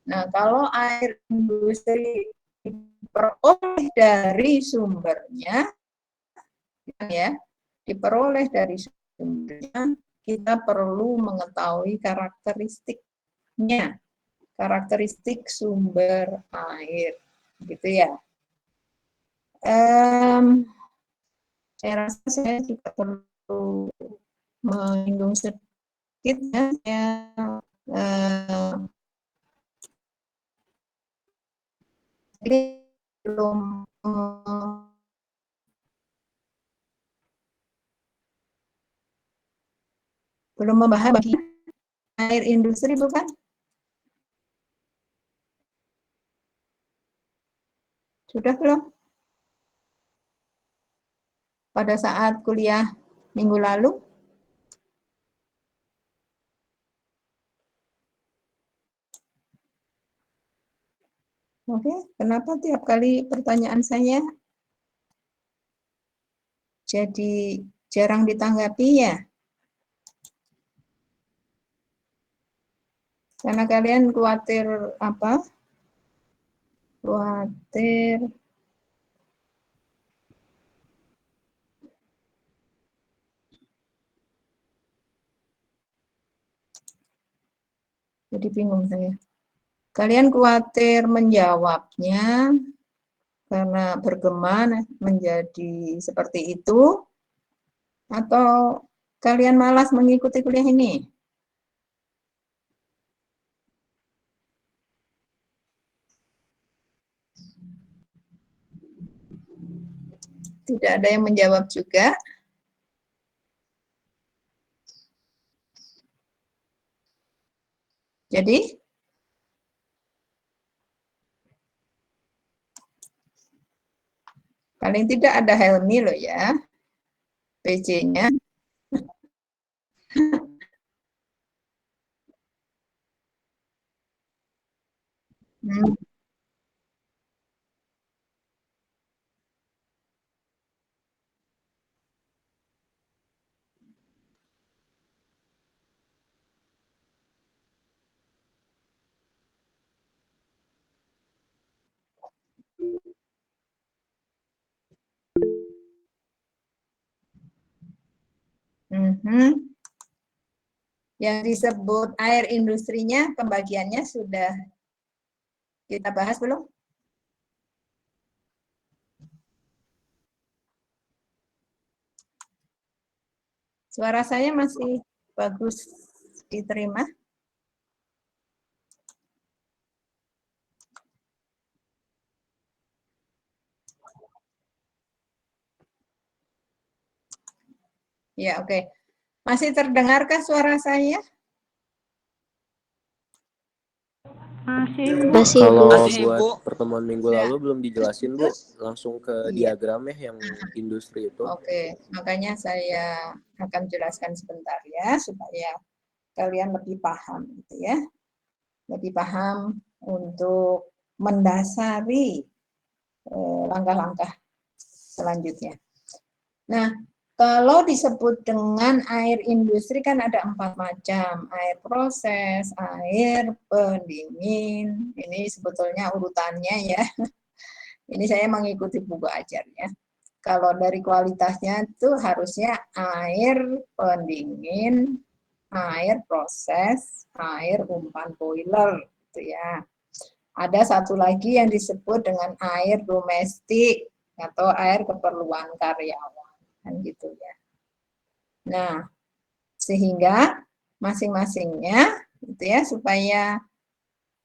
Nah, kalau air industri diperoleh dari sumbernya, ya, diperoleh dari sumbernya, kita perlu mengetahui karakteristiknya, karakteristik sumber air, gitu ya. Saya rasa saya juga perlu menyinggung sedikit ya, jadi belum membahas bagian air industri, bukan? Sudah belum? Pada saat kuliah minggu lalu? Oke, kenapa tiap kali pertanyaan saya jadi jarang ditanggapi ya? Karena kalian khawatir apa? Khawatir jadi bingung saya. Kalian khawatir menjawabnya karena bergema menjadi seperti itu, atau kalian malas mengikuti kuliah ini? Tidak ada yang menjawab juga. Jadi, paling tidak ada Helmi loh ya, PJ-nya. Hmm. Yang disebut air industrinya, pembagiannya sudah kita bahas belum? Suara saya masih bagus diterima? Ya, oke. Masih terdengarkah suara saya? Masih, Kalau Bu. buat pertemuan minggu lalu belum dijelasin, Bu. Langsung ke Iya. diagramnya yang industri itu. Oke, makanya saya akan jelaskan sebentar ya, supaya kalian lebih paham gitu ya. Lebih paham untuk mendasari langkah-langkah selanjutnya. Nah, kalau disebut dengan air industri kan ada 4 macam. Air proses, air pendingin. Ini sebetulnya urutannya ya. Ini saya mengikuti buku ajarnya. Kalau dari kualitasnya itu harusnya air pendingin, air proses, air umpan boiler gitu ya. Ada satu lagi yang disebut dengan air domestik atau air keperluan karyawan, kan gitu ya. Nah, sehingga masing-masingnya gitu ya, supaya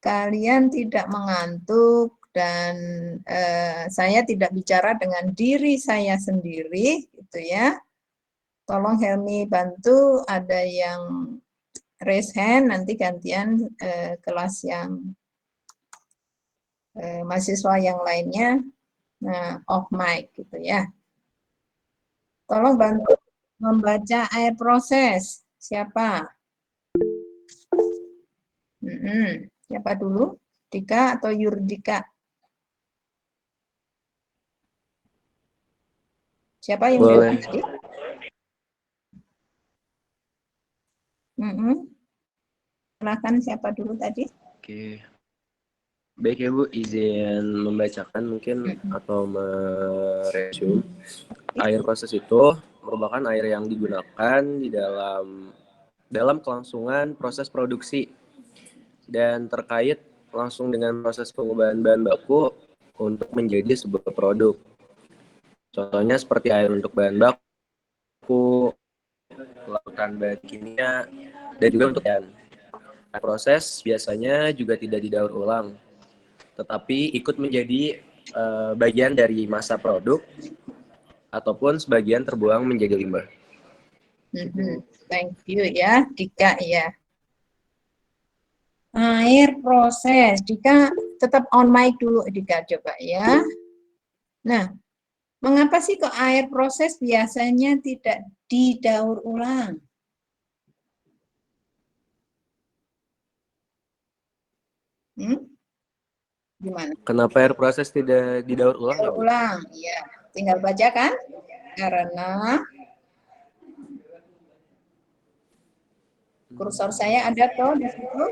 kalian tidak mengantuk dan saya tidak bicara dengan diri saya sendiri gitu ya. Tolong Helmi bantu, ada yang raise hand, nanti gantian kelas yang mahasiswa yang lainnya, nah off mic gitu ya. Tolong bantu membaca air proses. Siapa? Siapa dulu? Dika atau Yurdika? Siapa yang Boleh. tadi? Silakan, siapa dulu tadi? Oke. Baik ya Bu, izin membacakan mungkin atau meresume. Air proses itu merupakan air yang digunakan di dalam kelangsungan proses produksi dan terkait langsung dengan proses pengubahan bahan baku untuk menjadi sebuah produk. Contohnya seperti air untuk bahan baku, larutan bahan kimia, dan juga untuk proses biasanya juga tidak didaur ulang, tetapi ikut menjadi bagian dari masa produk ataupun sebagian terbuang menjadi limbah. Thank you ya, Dika ya. Air proses, Dika tetap on mic dulu, Dika coba ya. Nah, mengapa sih kok air proses biasanya tidak didaur ulang? Gimana? Kenapa air proses tidak didaur ulang ya, Bu? Ulang, ya. Tinggal baca kan? Karena kursor saya ada toh di situ.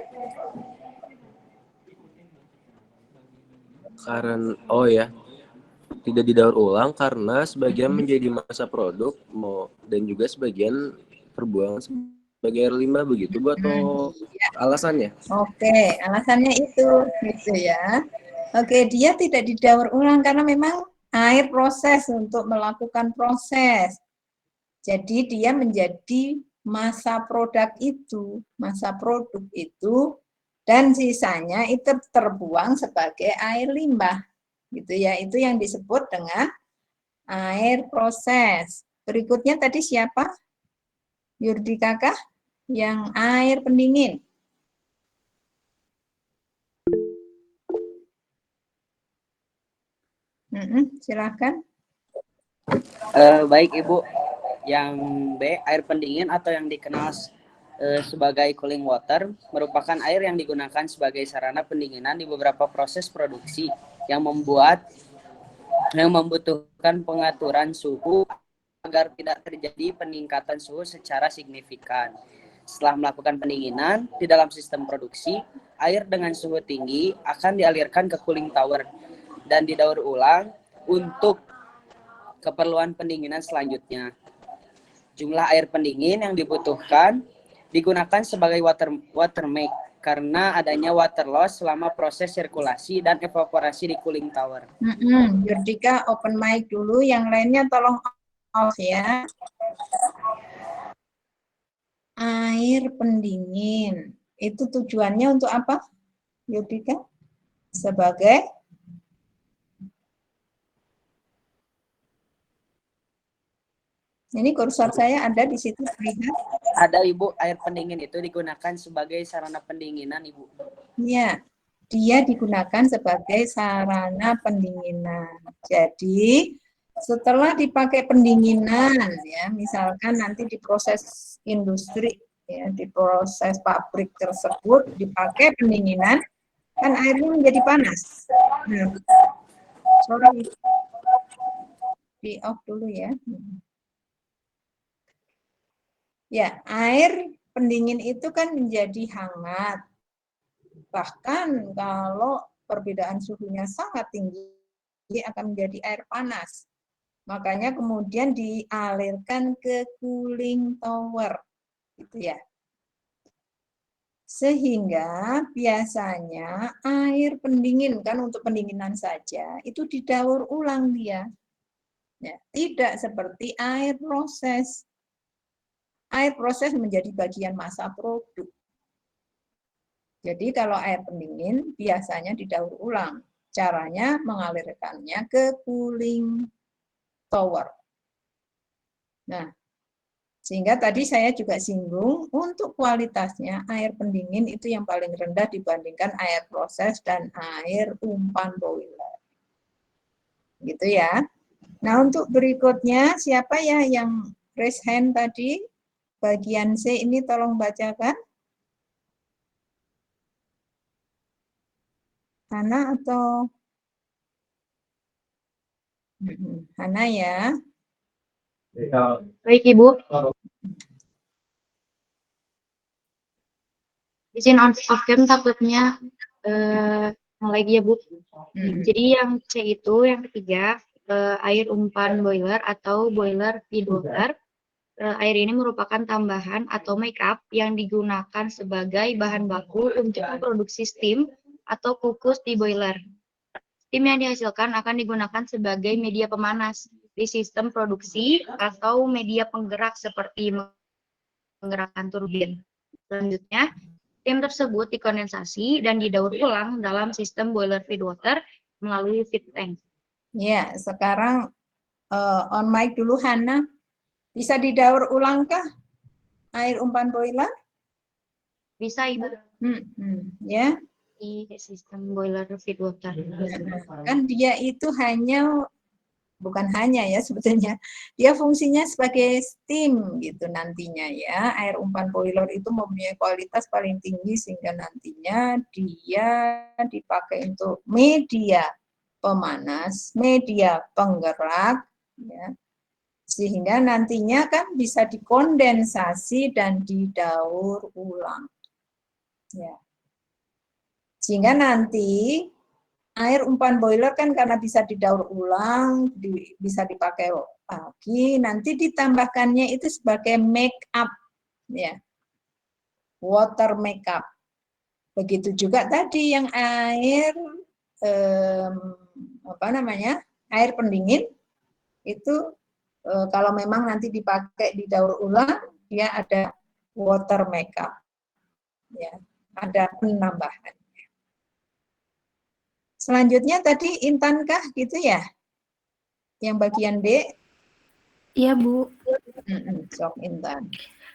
Karena oh ya, tidak didaur ulang karena sebagian menjadi masa produk dan juga sebagian terbuang sebagai air limbah begitu Bu atau alasannya? Oke, alasannya itu gitu ya. Oke, dia tidak didaur ulang karena memang air proses untuk melakukan proses. Jadi dia menjadi masa produk itu, masa produk itu, dan sisanya itu terbuang sebagai air limbah. Gitu ya, itu yang disebut dengan air proses. Berikutnya tadi siapa? Yurdi Kakak? Yang air pendingin. Silakan. Baik Ibu, yang B, air pendingin atau yang dikenal sebagai cooling water merupakan air yang digunakan sebagai sarana pendinginan di beberapa proses produksi yang membutuhkan pengaturan suhu agar tidak terjadi peningkatan suhu secara signifikan. Setelah melakukan pendinginan di dalam sistem produksi, air dengan suhu tinggi akan dialirkan ke cooling tower dan didaur ulang untuk keperluan pendinginan selanjutnya. Jumlah air pendingin yang dibutuhkan digunakan sebagai water make karena adanya water loss selama proses sirkulasi dan evaporasi di cooling tower. Yurdika open mic dulu, yang lainnya tolong off ya. Air pendingin itu tujuannya untuk apa, Yurdika? Sebagai ini kursor saya ada di situ, lihat. Ada Ibu, air pendingin itu digunakan sebagai sarana pendinginan Ibu. Iya, dia digunakan sebagai sarana pendinginan. Jadi setelah dipakai pendinginan, ya, misalkan nanti di proses industri, ya, di proses pabrik tersebut dipakai pendinginan, kan airnya menjadi panas. Nah, sorry, di off dulu ya. Ya, air pendingin itu kan menjadi hangat. Bahkan kalau perbedaan suhunya sangat tinggi, akan menjadi air panas. Makanya kemudian dialirkan ke cooling tower. Gitu ya. Sehingga biasanya air pendingin, kan untuk pendinginan saja, itu didaur ulang dia. Ya, tidak seperti air proses. Air proses menjadi bagian masa produk. Jadi kalau air pendingin biasanya didaur ulang. Caranya mengalirkannya ke cooling tower. Nah, sehingga tadi saya juga singgung, untuk kualitasnya air pendingin itu yang paling rendah dibandingkan air proses dan air umpan boiler. Gitu ya. Nah, untuk berikutnya, siapa ya yang raise hand tadi? Bagian C ini tolong bacakan. Hana atau Hana ya. Baik Ibu. Izin on off cam takutnya Lagi ya Bu. Mm-mm. Jadi yang C itu yang ketiga, air umpan boiler atau boiler feed water. Air ini merupakan tambahan atau make up yang digunakan sebagai bahan baku untuk memproduksi steam atau kukus di boiler. Steam yang dihasilkan akan digunakan sebagai media pemanas di sistem produksi atau media penggerak seperti menggerakkan turbin. Selanjutnya, steam tersebut dikondensasi dan didaur ulang dalam sistem boiler feed water melalui feed tank. Ya, sekarang on mic dulu Hana. Bisa didaur ulangkah air umpan boiler? Bisa Ibu Ya, di sistem boiler feed water. kan dia itu bukan hanya ya sebetulnya, dia fungsinya sebagai steam gitu nantinya ya. Air umpan boiler itu mempunyai kualitas paling tinggi sehingga nantinya dia dipakai untuk media pemanas, media penggerak, ya. Sehingga nantinya kan bisa dikondensasi dan didaur ulang. Ya. Sehingga nanti air umpan boiler kan karena bisa didaur ulang, bisa dipakai lagi, nanti ditambahkannya itu sebagai make up, ya, water make up. Begitu juga tadi yang air air pendingin itu kalau memang nanti dipakai didaur ulang, dia ada water make up, ya, ada penambahan. Selanjutnya tadi Intankah gitu ya? Yang bagian D? Iya, Bu. Sok Intan.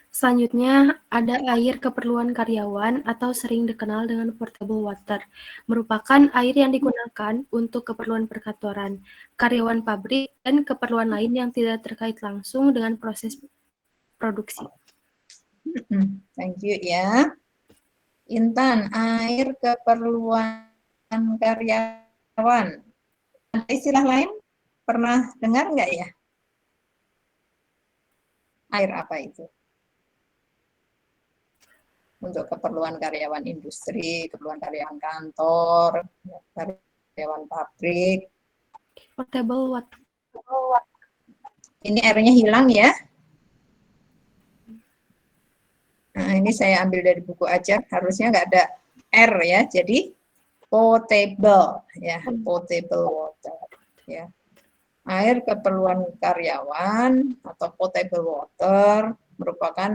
Selanjutnya ada air keperluan karyawan atau sering dikenal dengan portable water. Merupakan air yang digunakan untuk keperluan perkantoran, karyawan pabrik, dan keperluan lain yang tidak terkait langsung dengan proses produksi. Thank you ya. Intan, air keperluan karyawan. Ada istilah lain? Pernah dengar nggak ya? Air apa itu? Untuk keperluan karyawan industri, keperluan karyawan kantor, karyawan pabrik. Portable water. Ini R-nya hilang ya. Nah, ini saya ambil dari buku aja, harusnya nggak ada R ya, jadi potable ya, potable water ya. Air keperluan karyawan atau potable water merupakan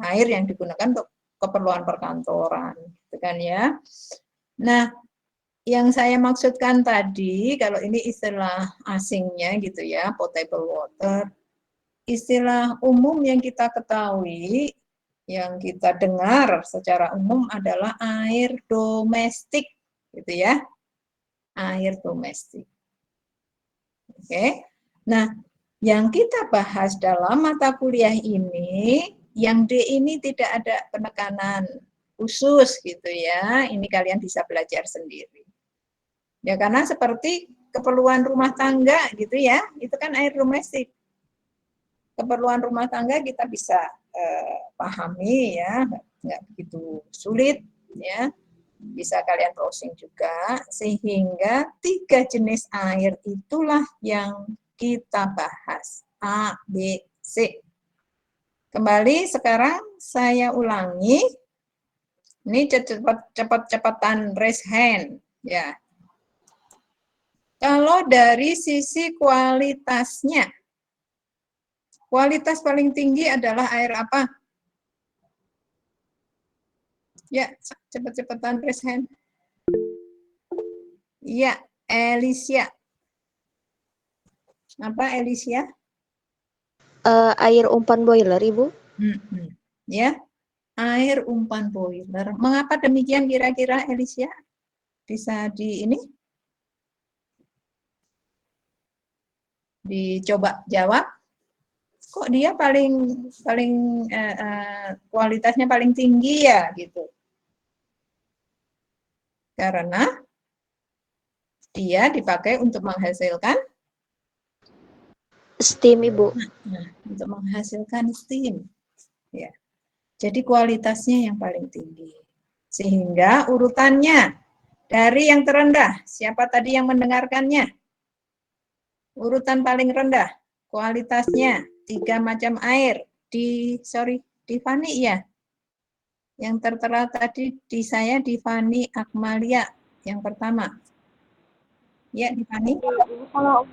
air yang digunakan untuk keperluan perkantoran, gitu kan ya. Nah, yang saya maksudkan tadi, kalau ini istilah asingnya gitu ya, potable water, istilah umum yang kita ketahui, yang kita dengar secara umum adalah air domestik, gitu ya, air domestik. Oke, nah yang kita bahas dalam mata kuliah ini, yang D ini tidak ada penekanan khusus gitu ya, ini kalian bisa belajar sendiri. Ya karena seperti keperluan rumah tangga gitu ya, itu kan air domestik. Keperluan rumah tangga kita bisa pahami ya, nggak begitu sulit ya, bisa kalian browsing juga, sehingga 3 jenis air itulah yang kita bahas, A, B, C. Kembali sekarang saya ulangi, ini cepat-cepatan raise hand ya. Kalau dari sisi kualitasnya, kualitas paling tinggi adalah air apa? Ya, cepat-cepatan raise hand. Iya, Alicia. Apa Alicia? Air umpan boiler, Ibu. Ya, air umpan boiler. Mengapa demikian kira-kira, Alicia? Bisa dicoba jawab. Kok dia paling kualitasnya paling tinggi ya gitu? Karena dia dipakai untuk menghasilkan steam, Ibu. Untuk menghasilkan steam. Ya. Jadi kualitasnya yang paling tinggi. Sehingga urutannya Dari yang terendah, siapa tadi yang mendengarkannya? Urutan paling rendah, kualitasnya 3 macam air. Di Fani ya. Yang tertera tadi di saya di Fani Akmalia yang pertama. Ya, di Fani. Kalau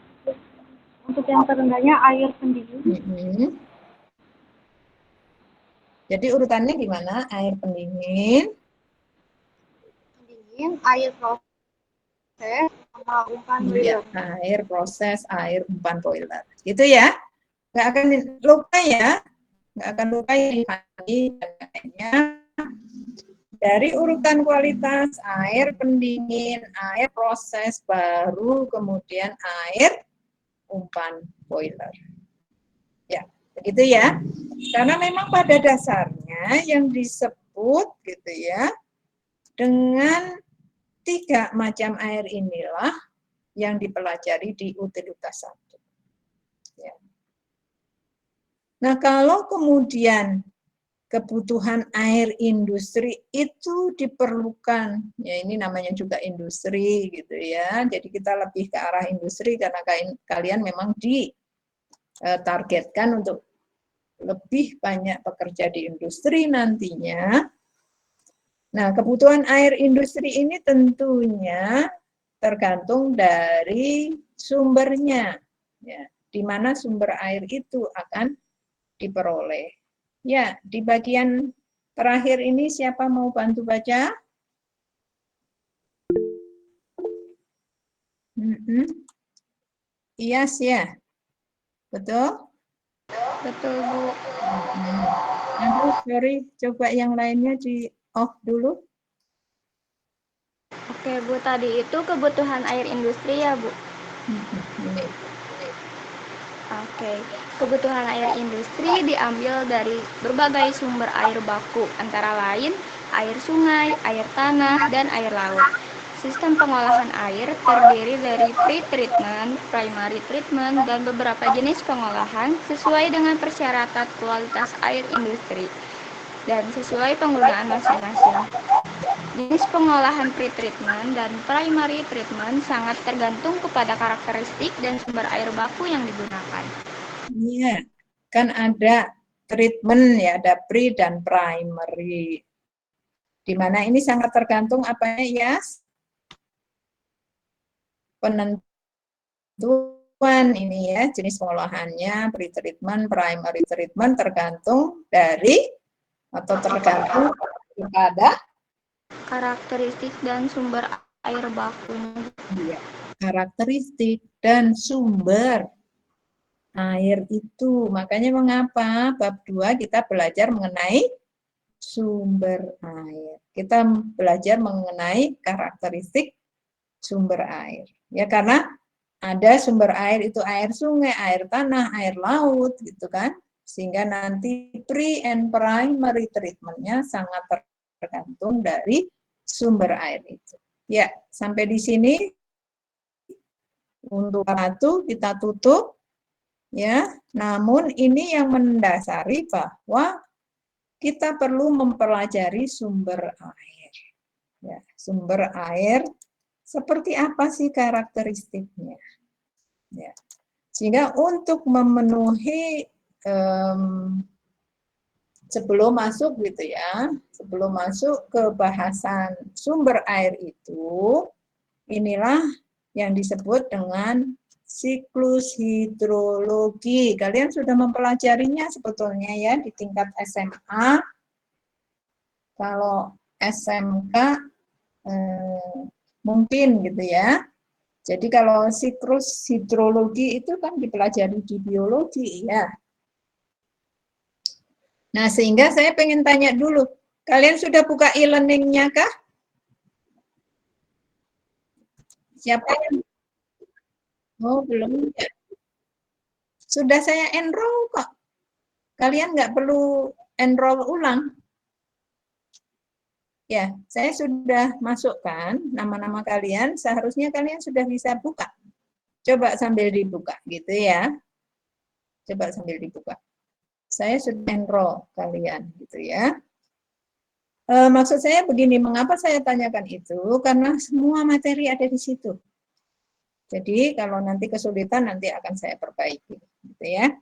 untuk yang terendahnya air pendingin. Jadi urutannya gimana? Air pendingin, Air proses, sama umpan boiler. Air proses, air umpan boiler. Gitu ya. Nggak akan lupa ya. Nggak akan lupa ini dari urutan kualitas air pendingin, air proses, baru kemudian air umpan boiler. Ya, begitu ya. Karena memang pada dasarnya yang disebut gitu ya, dengan 3 macam air inilah yang dipelajari di utilitas 1. Ya. Nah, kalau kemudian kebutuhan air industri itu diperlukan, ya ini namanya juga industri gitu ya. Jadi kita lebih ke arah industri karena kalian memang ditargetkan untuk lebih banyak bekerja di industri nantinya. Nah, kebutuhan air industri ini tentunya tergantung dari sumbernya, ya, di mana sumber air itu akan diperoleh. Ya, di bagian terakhir ini siapa mau bantu baca? Iya, ya. Betul? Betul, Bu. Aduh, sorry, coba yang lainnya di off dulu. Oke, Bu, tadi itu kebutuhan air industri ya, Bu? Ini. Oke, kebutuhan air industri diambil dari berbagai sumber air baku, antara lain air sungai, air tanah, dan air laut. Sistem pengolahan air terdiri dari pre-treatment, primary treatment, dan beberapa jenis pengolahan sesuai dengan persyaratan kualitas air industri dan sesuai penggunaan masing-masing. Jenis pengolahan pre-treatment dan primary treatment sangat tergantung kepada karakteristik dan sumber air baku yang digunakan. Iya, kan ada treatment ya, ada pre dan primary. Di mana ini sangat tergantung apanya ya? Penentuan ini ya, jenis pengolahannya, pre-treatment, primary treatment tergantung dari atau tergantung kepada karakteristik dan sumber air bakunya. Iya, karakteristik dan sumber air itu. Makanya mengapa bab 2 kita belajar mengenai sumber air. Kita belajar mengenai karakteristik sumber air. Ya, karena ada sumber air itu air sungai, air tanah, air laut gitu kan. Sehingga nanti pre and primary treatment-nya sangat tergantung dari sumber air itu. Ya, sampai di sini untuk satu kita tutup ya. Namun ini yang mendasari bahwa kita perlu mempelajari sumber air. Ya, sumber air seperti apa sih karakteristiknya? Ya. Sehingga untuk memenuhi sebelum masuk gitu ya, sebelum masuk ke bahasan sumber air itu, inilah yang disebut dengan siklus hidrologi. Kalian sudah mempelajarinya sebetulnya ya di tingkat SMA. Kalau SMK mungkin gitu ya. Jadi kalau siklus hidrologi itu kan dipelajari di biologi ya. Nah, sehingga saya pengen tanya dulu, kalian sudah buka e-learning-nya kah? Siapa yang? Oh, belum. Sudah saya enroll kok. Kalian nggak perlu enroll ulang. Ya, saya sudah masukkan nama-nama kalian, seharusnya kalian sudah bisa buka. Coba sambil dibuka, gitu ya. Coba sambil dibuka. Saya sudah enroll kalian, gitu ya. Maksud saya begini, mengapa saya tanyakan itu? Karena semua materi ada di situ. Jadi kalau nanti kesulitan nanti akan saya perbaiki, gitu ya.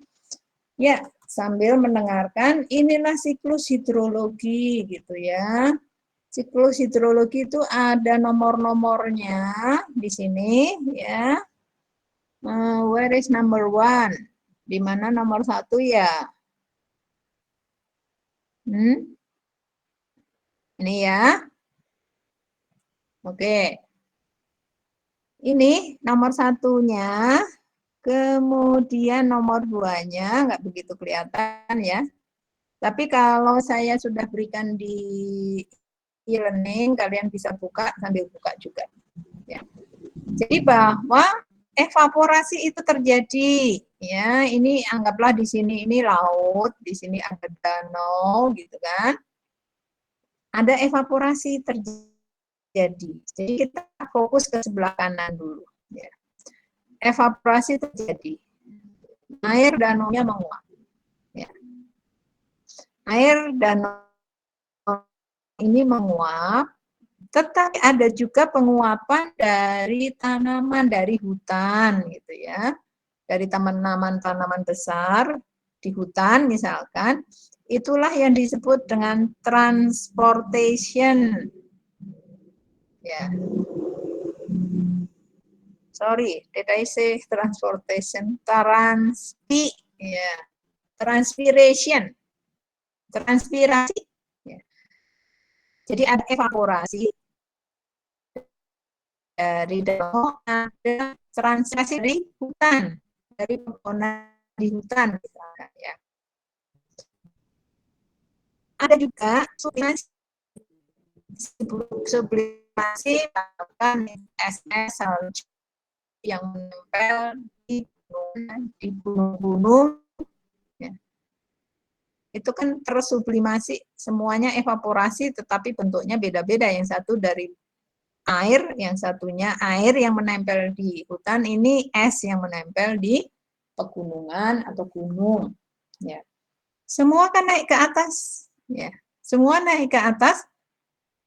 Ya, sambil mendengarkan, inilah siklus hidrologi, gitu ya. Siklus hidrologi itu ada nomor-nomornya di sini, ya. Where is number 1? Di mana nomor 1 ya? Ini ya. Oke. Ini nomor 1-nya, kemudian nomor 2-nya nggak begitu kelihatan ya. Tapi kalau saya sudah berikan di e-learning, kalian bisa buka sambil buka juga. Ya. Jadi bahwa evaporasi itu terjadi, ya. Ini anggaplah di sini ini laut, di sini ada danau, gitu kan. Ada evaporasi terjadi. Jadi kita fokus ke sebelah kanan dulu. Ya. Evaporasi terjadi. Air danaunya menguap. Ya. Air danau ini menguap, tetapi ada juga penguapan dari tanaman, dari hutan, gitu ya. Dari tanaman-tanaman besar di hutan misalkan, itulah yang disebut dengan transportation. Ya. Sorry, did I say transportation? Ya. Transpiration. Transpirasi. Ya. Jadi ada evaporasi dari danau, ada transpirasi dari hutan, dari pepohonan di hutan misalkan ya. Ada juga sublimasi bahkan es salju yang menempel di gunung-gunung. Ya. Itu kan tersublimasi, semuanya evaporasi tetapi bentuknya beda-beda. Yang satu dari air, yang satunya air yang menempel di hutan, ini es yang menempel di pegunungan atau gunung. Ya. Semua kan naik ke atas. Ya. Semua naik ke atas,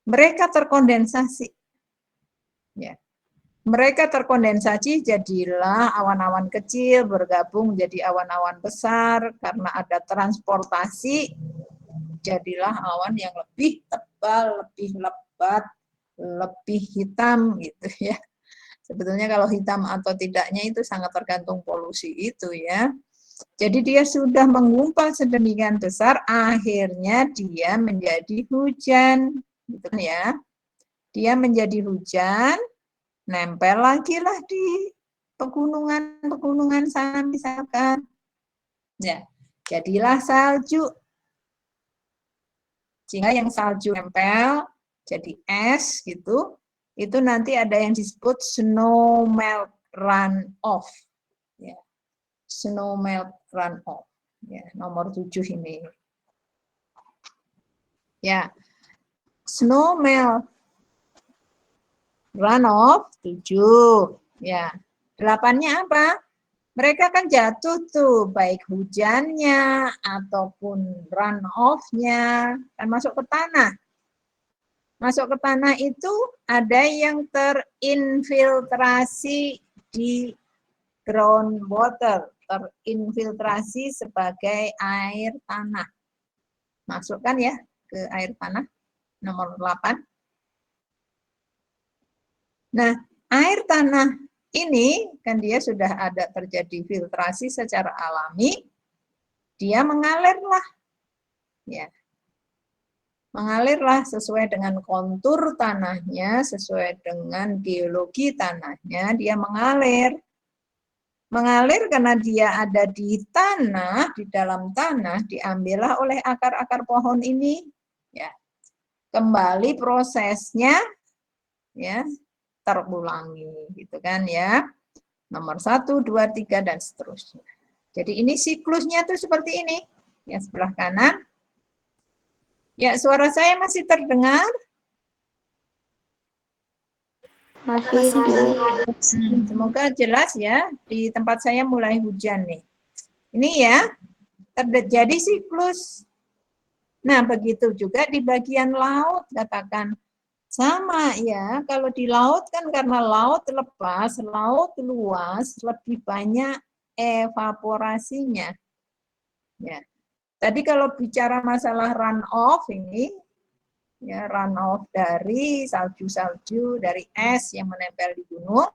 mereka terkondensasi. Ya. Mereka terkondensasi, jadilah awan-awan kecil bergabung menjadi awan-awan besar. Karena ada transportasi, jadilah awan yang lebih tebal, lebih lebat, lebih hitam gitu ya. Sebetulnya kalau hitam atau tidaknya itu sangat tergantung polusi itu ya. Jadi dia sudah mengumpal sedemikian besar, akhirnya dia menjadi hujan, gitu kan ya. Dia menjadi hujan, nempel lagi lah di pegunungan sana misalkan. Ya, jadilah salju. Sehingga yang salju nempel jadi es gitu, itu nanti ada yang disebut snow melt runoff. Ya. Snow melt runoff. Ya, nomor 7 ini. Ya. Snow melt runoff 7. Ya. 8-nya apa? Mereka kan jatuh tuh, baik hujannya ataupun runoff-nya, kan masuk ke tanah. Masuk ke tanah itu ada yang terinfiltrasi di groundwater, terinfiltrasi sebagai air tanah. Masukkan ya ke air tanah, nomor 8. Nah, air tanah ini kan dia sudah ada terjadi filtrasi secara alami, dia mengalirlah. Ya. Mengalirlah sesuai dengan kontur tanahnya, sesuai dengan geologi tanahnya, dia mengalir. Mengalir karena dia ada di tanah, di dalam tanah, diambillah oleh akar-akar pohon ini. Ya. Kembali prosesnya ya terulangi gitu kan ya. Nomor 1, 2, 3 dan seterusnya. Jadi ini siklusnya tuh seperti ini. Yang sebelah kanan. Ya, suara saya masih terdengar? Masih, Bu. Semoga jelas ya. Di tempat saya mulai hujan nih. Ini ya, terjadi siklus. Nah, begitu juga di bagian laut, katakan sama ya. Kalau di laut kan karena laut lepas, laut luas, lebih banyak evaporasinya. Ya. Tadi kalau bicara masalah runoff ini, ya runoff dari salju-salju, dari es yang menempel di gunung,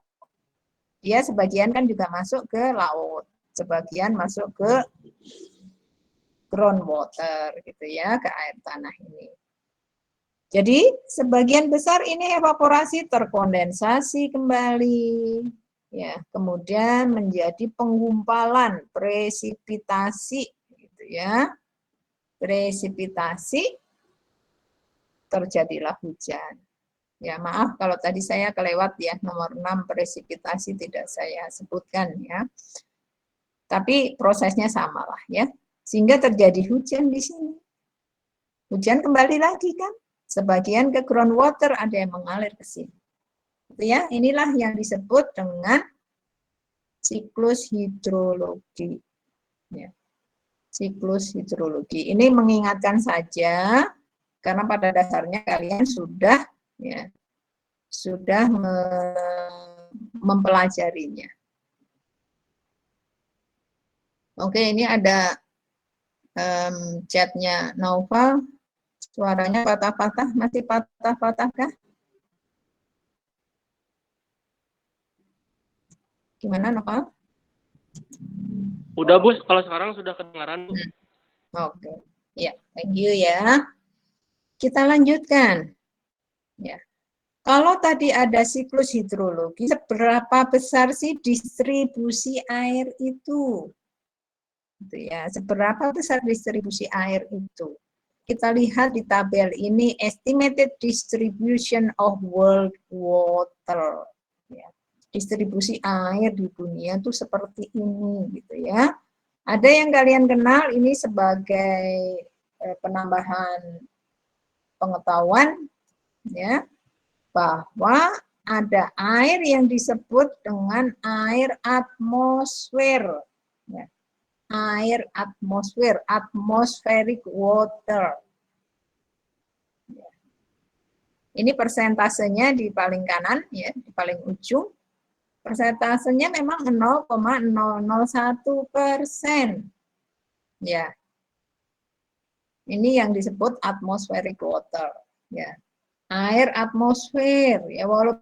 dia sebagian kan juga masuk ke laut, sebagian masuk ke groundwater gitu ya, ke air tanah ini. Jadi sebagian besar ini evaporasi terkondensasi kembali, ya, kemudian menjadi penggumpalan, presipitasi, gitu ya, presipitasi, terjadilah hujan. Ya maaf kalau tadi saya kelewat ya, nomor 6 presipitasi tidak saya sebutkan ya, tapi prosesnya sama lah ya, sehingga terjadi hujan di sini. Hujan kembali lagi kan, sebagian ke groundwater, ada yang mengalir ke sini. Ya, inilah yang disebut dengan siklus hidrologi. Ya, siklus hidrologi. Ini mengingatkan saja karena pada dasarnya kalian sudah ya sudah mempelajarinya. Oke, ini ada chatnya Naufal. Suaranya patah-patah, masih patah-patah kah? Gimana, Naufal? Udah, Bu, kalau sekarang sudah kedengaran, Bu. Oke, ya, thank you ya. Kita lanjutkan. Ya. Kalau tadi ada siklus hidrologi, seberapa besar sih distribusi air itu? Gitu ya, seberapa besar distribusi air itu? Kita lihat di tabel ini, estimated distribution of world water. Ya. Distribusi air di dunia itu seperti ini, gitu ya. Ada yang kalian kenal ini sebagai penambahan pengetahuan, ya, bahwa ada air yang disebut dengan air atmosfer. Ya. Air atmosfer, atmospheric water. Ya. Ini persentasenya di paling kanan, ya, di paling ujung. Persentasenya memang 0,001%. Ya. Ini yang disebut atmospheric water. Ya. Air atmosfer, ya, walaupun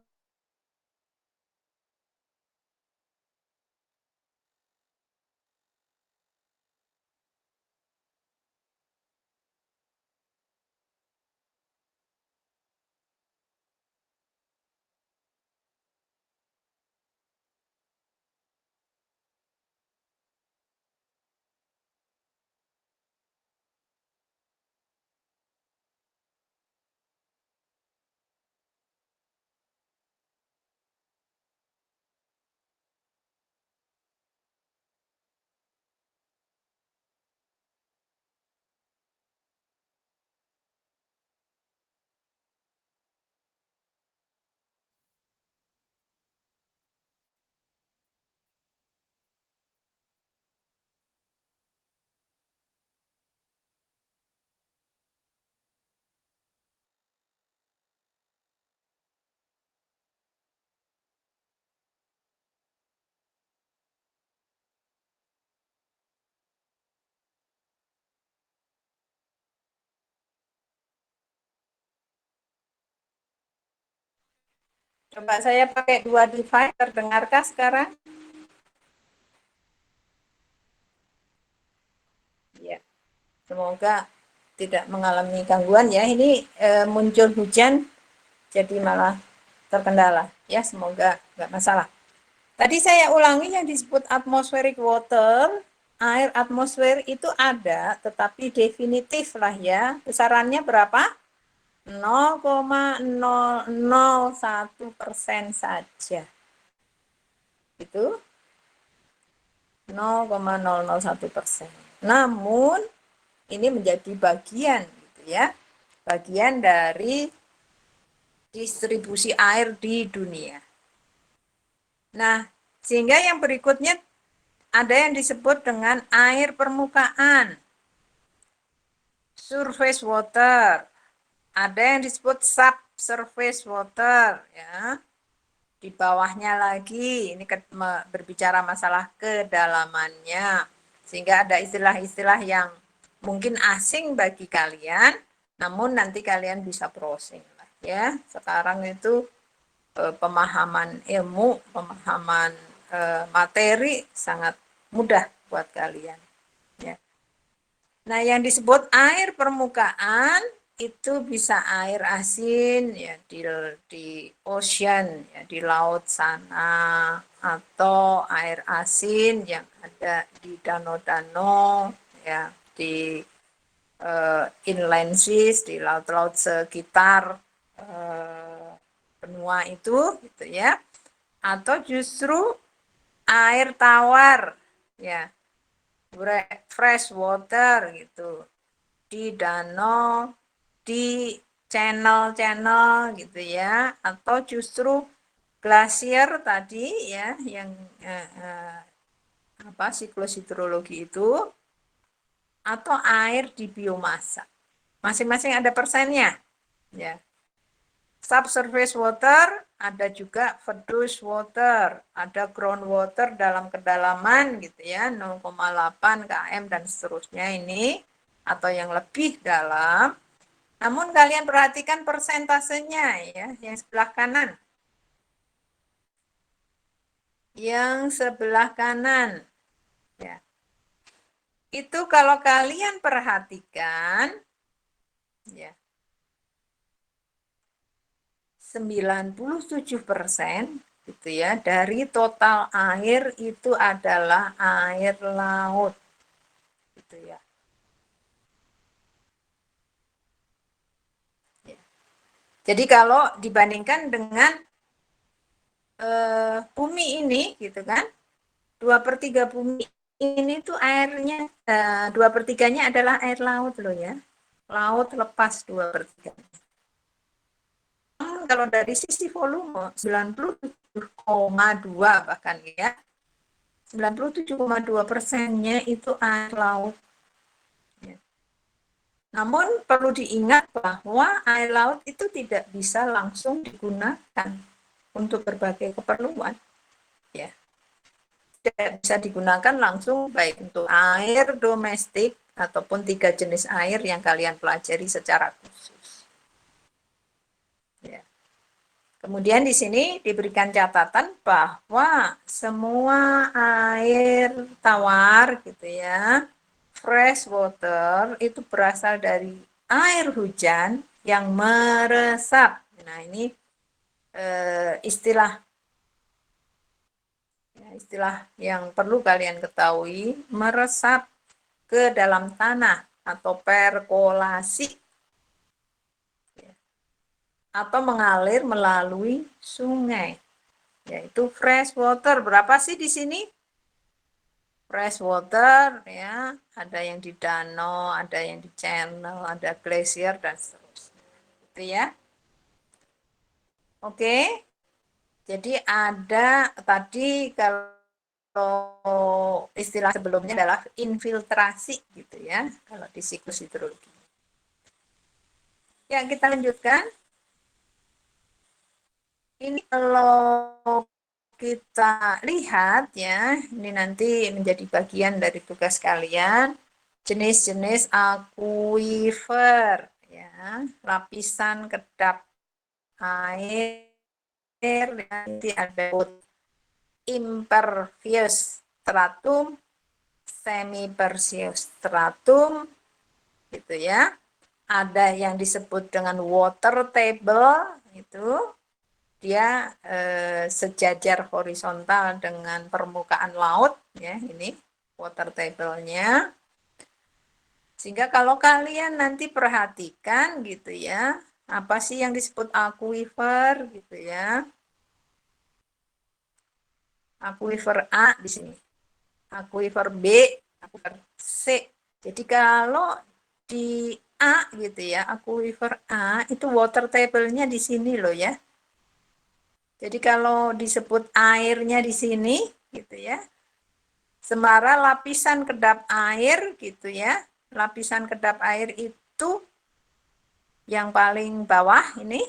coba saya pakai dua device, terdengarkah sekarang? Ya, semoga tidak mengalami gangguan ya. Ini muncul hujan, jadi malah terkendala. Ya, semoga nggak masalah. Tadi saya ulangi yang disebut atmospheric water, air atmosfer itu ada, tetapi definitif lah ya. Besarannya berapa? 0,001% saja. Itu 0,001%. Namun ini menjadi bagian, gitu ya, bagian dari distribusi air di dunia. Nah, sehingga yang berikutnya ada yang disebut dengan air permukaan. surface water. Ada yang disebut subsurface water, ya. Di bawahnya lagi, ini berbicara masalah kedalamannya. Sehingga ada istilah-istilah yang mungkin asing bagi kalian, namun nanti kalian bisa browsing lah, ya. Sekarang itu pemahaman ilmu, pemahaman materi sangat mudah buat kalian. Ya. Nah, yang disebut air permukaan itu bisa air asin ya di ocean ya di laut sana, atau air asin yang ada di danau-danau ya di inland seas, di laut-laut sekitar benua itu gitu ya, atau justru air tawar ya, fresh water gitu di danau, di channel-channel gitu ya, atau justru glasier tadi ya yang siklus hidrologi itu, atau air di biomasa. Masing-masing ada persennya ya. Subsurface water, ada juga verdus water, ada groundwater dalam kedalaman gitu ya, 0,8 km dan seterusnya ini, atau yang lebih dalam. Namun kalian perhatikan persentasenya ya, yang sebelah kanan. Yang sebelah kanan. Ya. Itu kalau kalian perhatikan ya, 97% gitu ya dari total air itu adalah air laut gitu ya. Jadi kalau dibandingkan dengan bumi ini gitu kan, 2/3 bumi ini tuh airnya 2/3-nya adalah air laut loh ya, laut lepas 2/3. Kalau dari sisi volume 97,2 bahkan ya, 97,2%-nya itu air laut. Ya. Namun perlu diingat bahwa air laut itu tidak bisa langsung digunakan untuk berbagai keperluan. Ya. Tidak bisa digunakan langsung baik untuk air domestik ataupun 3 jenis air yang kalian pelajari secara khusus. Ya. Kemudian di sini diberikan catatan bahwa semua air tawar gitu ya, fresh water itu berasal dari air hujan yang meresap. Nah, ini istilah yang perlu kalian ketahui, meresap ke dalam tanah atau perkolasi, atau mengalir melalui sungai, yaitu fresh water. Berapa sih di sini? Fresh water ya, ada yang di danau, ada yang di channel, ada glacier dan seterusnya. Gitu ya. Oke. Jadi ada tadi kalau istilah sebelumnya adalah infiltrasi gitu ya, kalau di siklus hidrologi. Ya, kita lanjutkan. Ini kalau kita lihat ya, ini nanti menjadi bagian dari tugas kalian, jenis-jenis akuifer ya, lapisan kedap air, nanti ada impervious stratum, semi-pervious stratum gitu ya. Ada yang disebut dengan water table itu, dia sejajar horizontal dengan permukaan laut ya, ini water table-nya. Sehingga kalau kalian nanti perhatikan gitu ya, apa sih yang disebut aquifer gitu ya. Aquifer A di sini, aquifer B, aquifer C. Jadi kalau di A gitu ya, aquifer A itu water table-nya di sini loh ya. Jadi kalau disebut airnya di sini gitu ya, sementara lapisan kedap air gitu ya, lapisan kedap air itu itu yang paling bawah ini,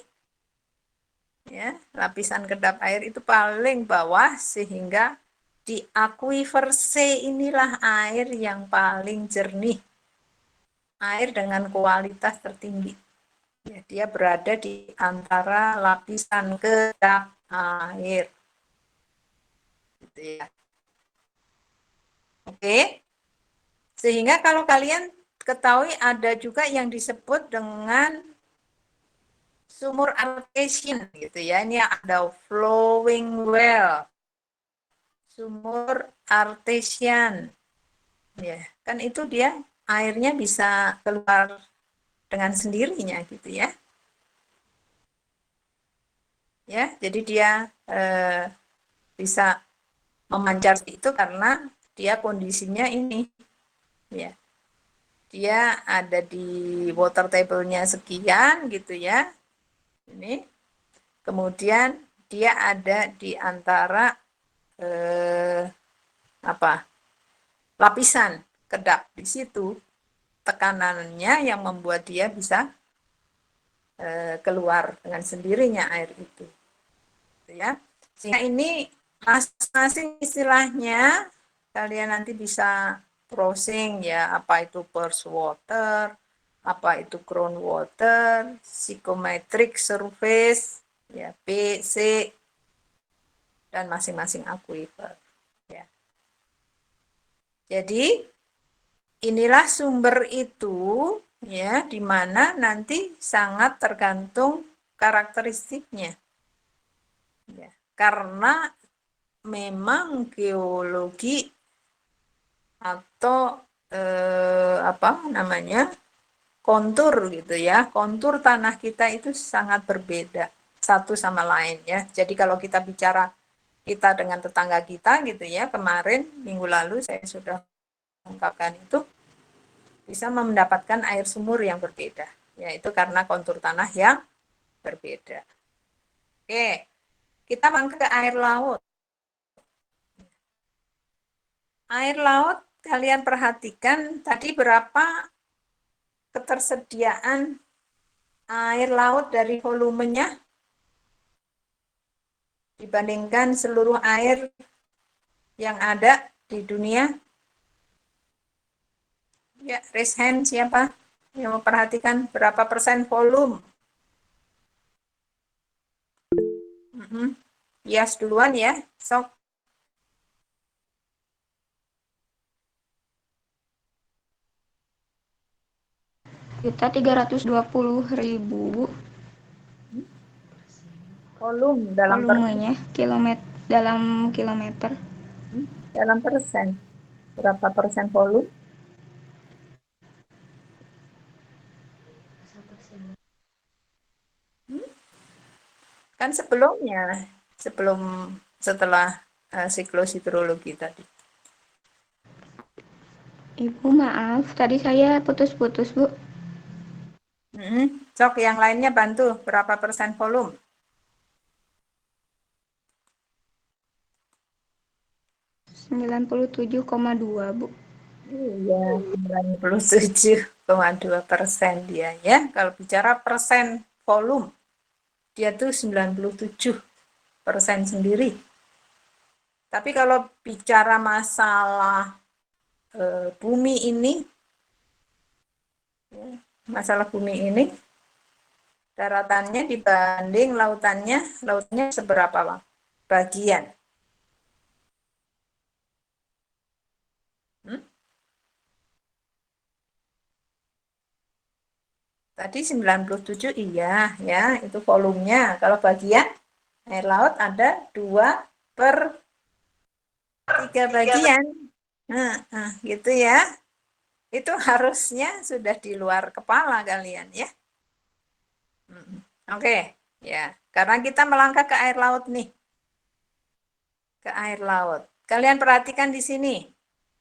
ya, lapisan kedap air itu paling bawah, sehingga di akuifer C inilah air yang paling jernih, air dengan kualitas tertinggi. Ya, dia berada di antara lapisan kedap air. Gitu ya. Oke. Sehingga kalau kalian ketahui ada juga yang disebut dengan sumur artesian gitu ya. Ini ada flowing well. Sumur artesian. Ya, kan itu dia airnya bisa keluar dengan sendirinya gitu ya. Ya, jadi dia bisa memancar itu karena dia kondisinya ini, ya, dia ada di water table-nya sekian gitu ya, ini, kemudian dia ada di antara lapisan kedap, di situ tekanannya yang membuat dia bisa keluar dengan sendirinya air itu, ya. Sehingga ini masing-masing istilahnya kalian nanti bisa browsing ya, apa itu purse water, apa itu groundwater, psychometric surface, ya, B, C, dan masing-masing aquifer. Ya. Jadi inilah sumber itu, ya, di mana nanti sangat tergantung karakteristiknya. Ya, karena memang geologi atau kontur gitu ya, kontur tanah kita itu sangat berbeda satu sama lain ya. Jadi kalau kita bicara kita dengan tetangga kita gitu ya, kemarin minggu lalu saya sudah ungkapkan itu, bisa mendapatkan air sumur yang berbeda, yaitu karena kontur tanah yang berbeda. Oke, kita masuk ke air laut. Air laut, kalian perhatikan tadi berapa ketersediaan air laut dari volumenya dibandingkan seluruh air yang ada di dunia. Ya, raise hand siapa yang memperhatikan berapa persen volume? Yes, duluan ya, sok. Juta 320.000. Volume dalam volumenya dalam kilometer. Dalam persen. Berapa persen volume? Kan sebelumnya, setelah siklus hidrologi tadi. Ibu maaf, tadi saya putus-putus, Bu. Sok yang lainnya bantu, berapa persen volume? 97,2, Bu. Iya, 97,2% dia ya. Kalau bicara persen volume, dia tuh 97% sendiri. Tapi kalau bicara masalah bumi ini, masalah bumi ini, daratannya dibanding lautannya seberapa bagian? Tadi 97 iya ya, itu volumenya. Kalau bagian air laut ada 2/3 bagian. Gitu ya. Itu harusnya sudah di luar kepala kalian ya. Oke, ya. Karena kita melangkah ke air laut nih. Ke air laut. Kalian perhatikan di sini.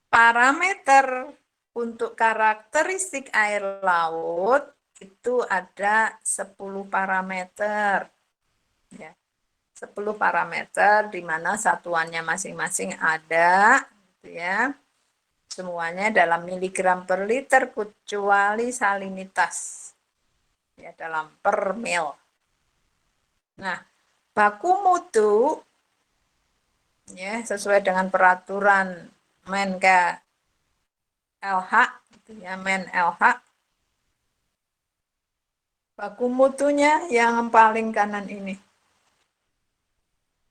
Parameter untuk karakteristik air laut itu ada 10 parameter. Ya. 10 parameter di mana satuannya masing-masing ada, gitu ya. Semuanya dalam miligram per liter kecuali salinitas. Ya, dalam per mil. Nah, baku mutu ya sesuai dengan peraturan Menka LH gitu ya, Men LH. Baku mutunya yang paling kanan ini.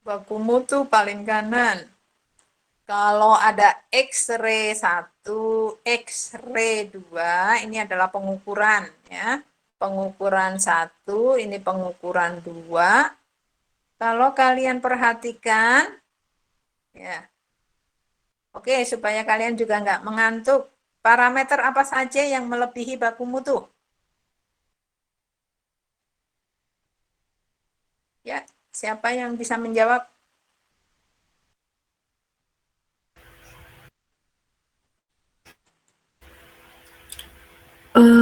Baku mutu paling kanan. Kalau ada X-ray 1, X-ray 2, ini adalah pengukuran ya. Pengukuran 1, ini pengukuran 2. Kalau kalian perhatikan ya. Oke, supaya kalian juga nggak mengantuk. Parameter apa saja yang melebihi baku mutu? Ya, siapa yang bisa menjawab?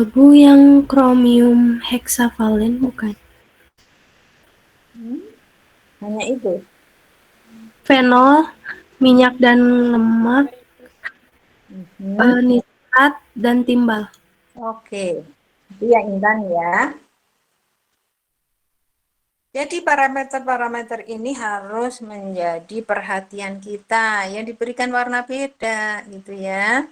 Bu, yang kromium heksavalen bukan? Hanya itu. Fenol, minyak dan lemak, nitrat, dan timbal. Oke, itu yang Intan ya. Jadi parameter-parameter ini harus menjadi perhatian kita, yang diberikan warna beda gitu ya.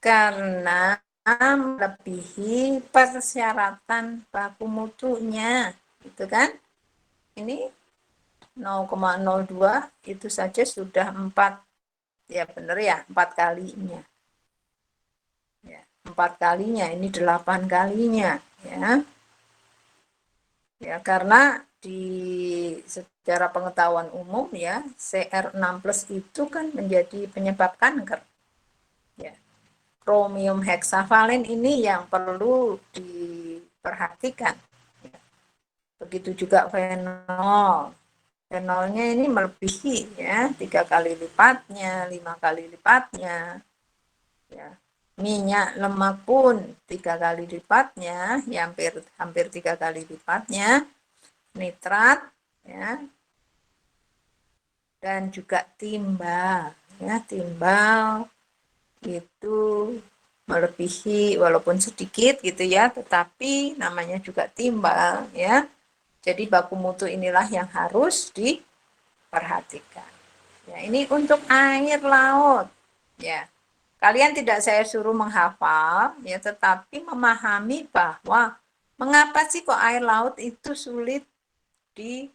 Karena melebihi persyaratan baku mutunya, gitu kan? Ini 0,02 itu saja sudah 4, ya benar ya, 4 kalinya. Ya, 4 kalinya, ini 8 kalinya ya. Ya, karena secara pengetahuan umum ya, CR6+ itu kan menjadi penyebab kanker. Ya. Kromium heksavalen ini yang perlu diperhatikan. Ya. Begitu juga fenol. Fenolnya ini melebihi ya, 3 kali lipatnya, 5 kali lipatnya. Ya. Minyak lemak pun 3 kali lipatnya, ya hampir 3 kali lipatnya. Nitrat ya, dan juga timbal ya, timbal itu melebihi walaupun sedikit gitu ya, tetapi namanya juga timbal ya. Jadi baku mutu inilah yang harus diperhatikan ya. Ini untuk air laut ya. Kalian tidak saya suruh menghafal ya, tetapi memahami bahwa mengapa sih kok air laut itu sulit diolah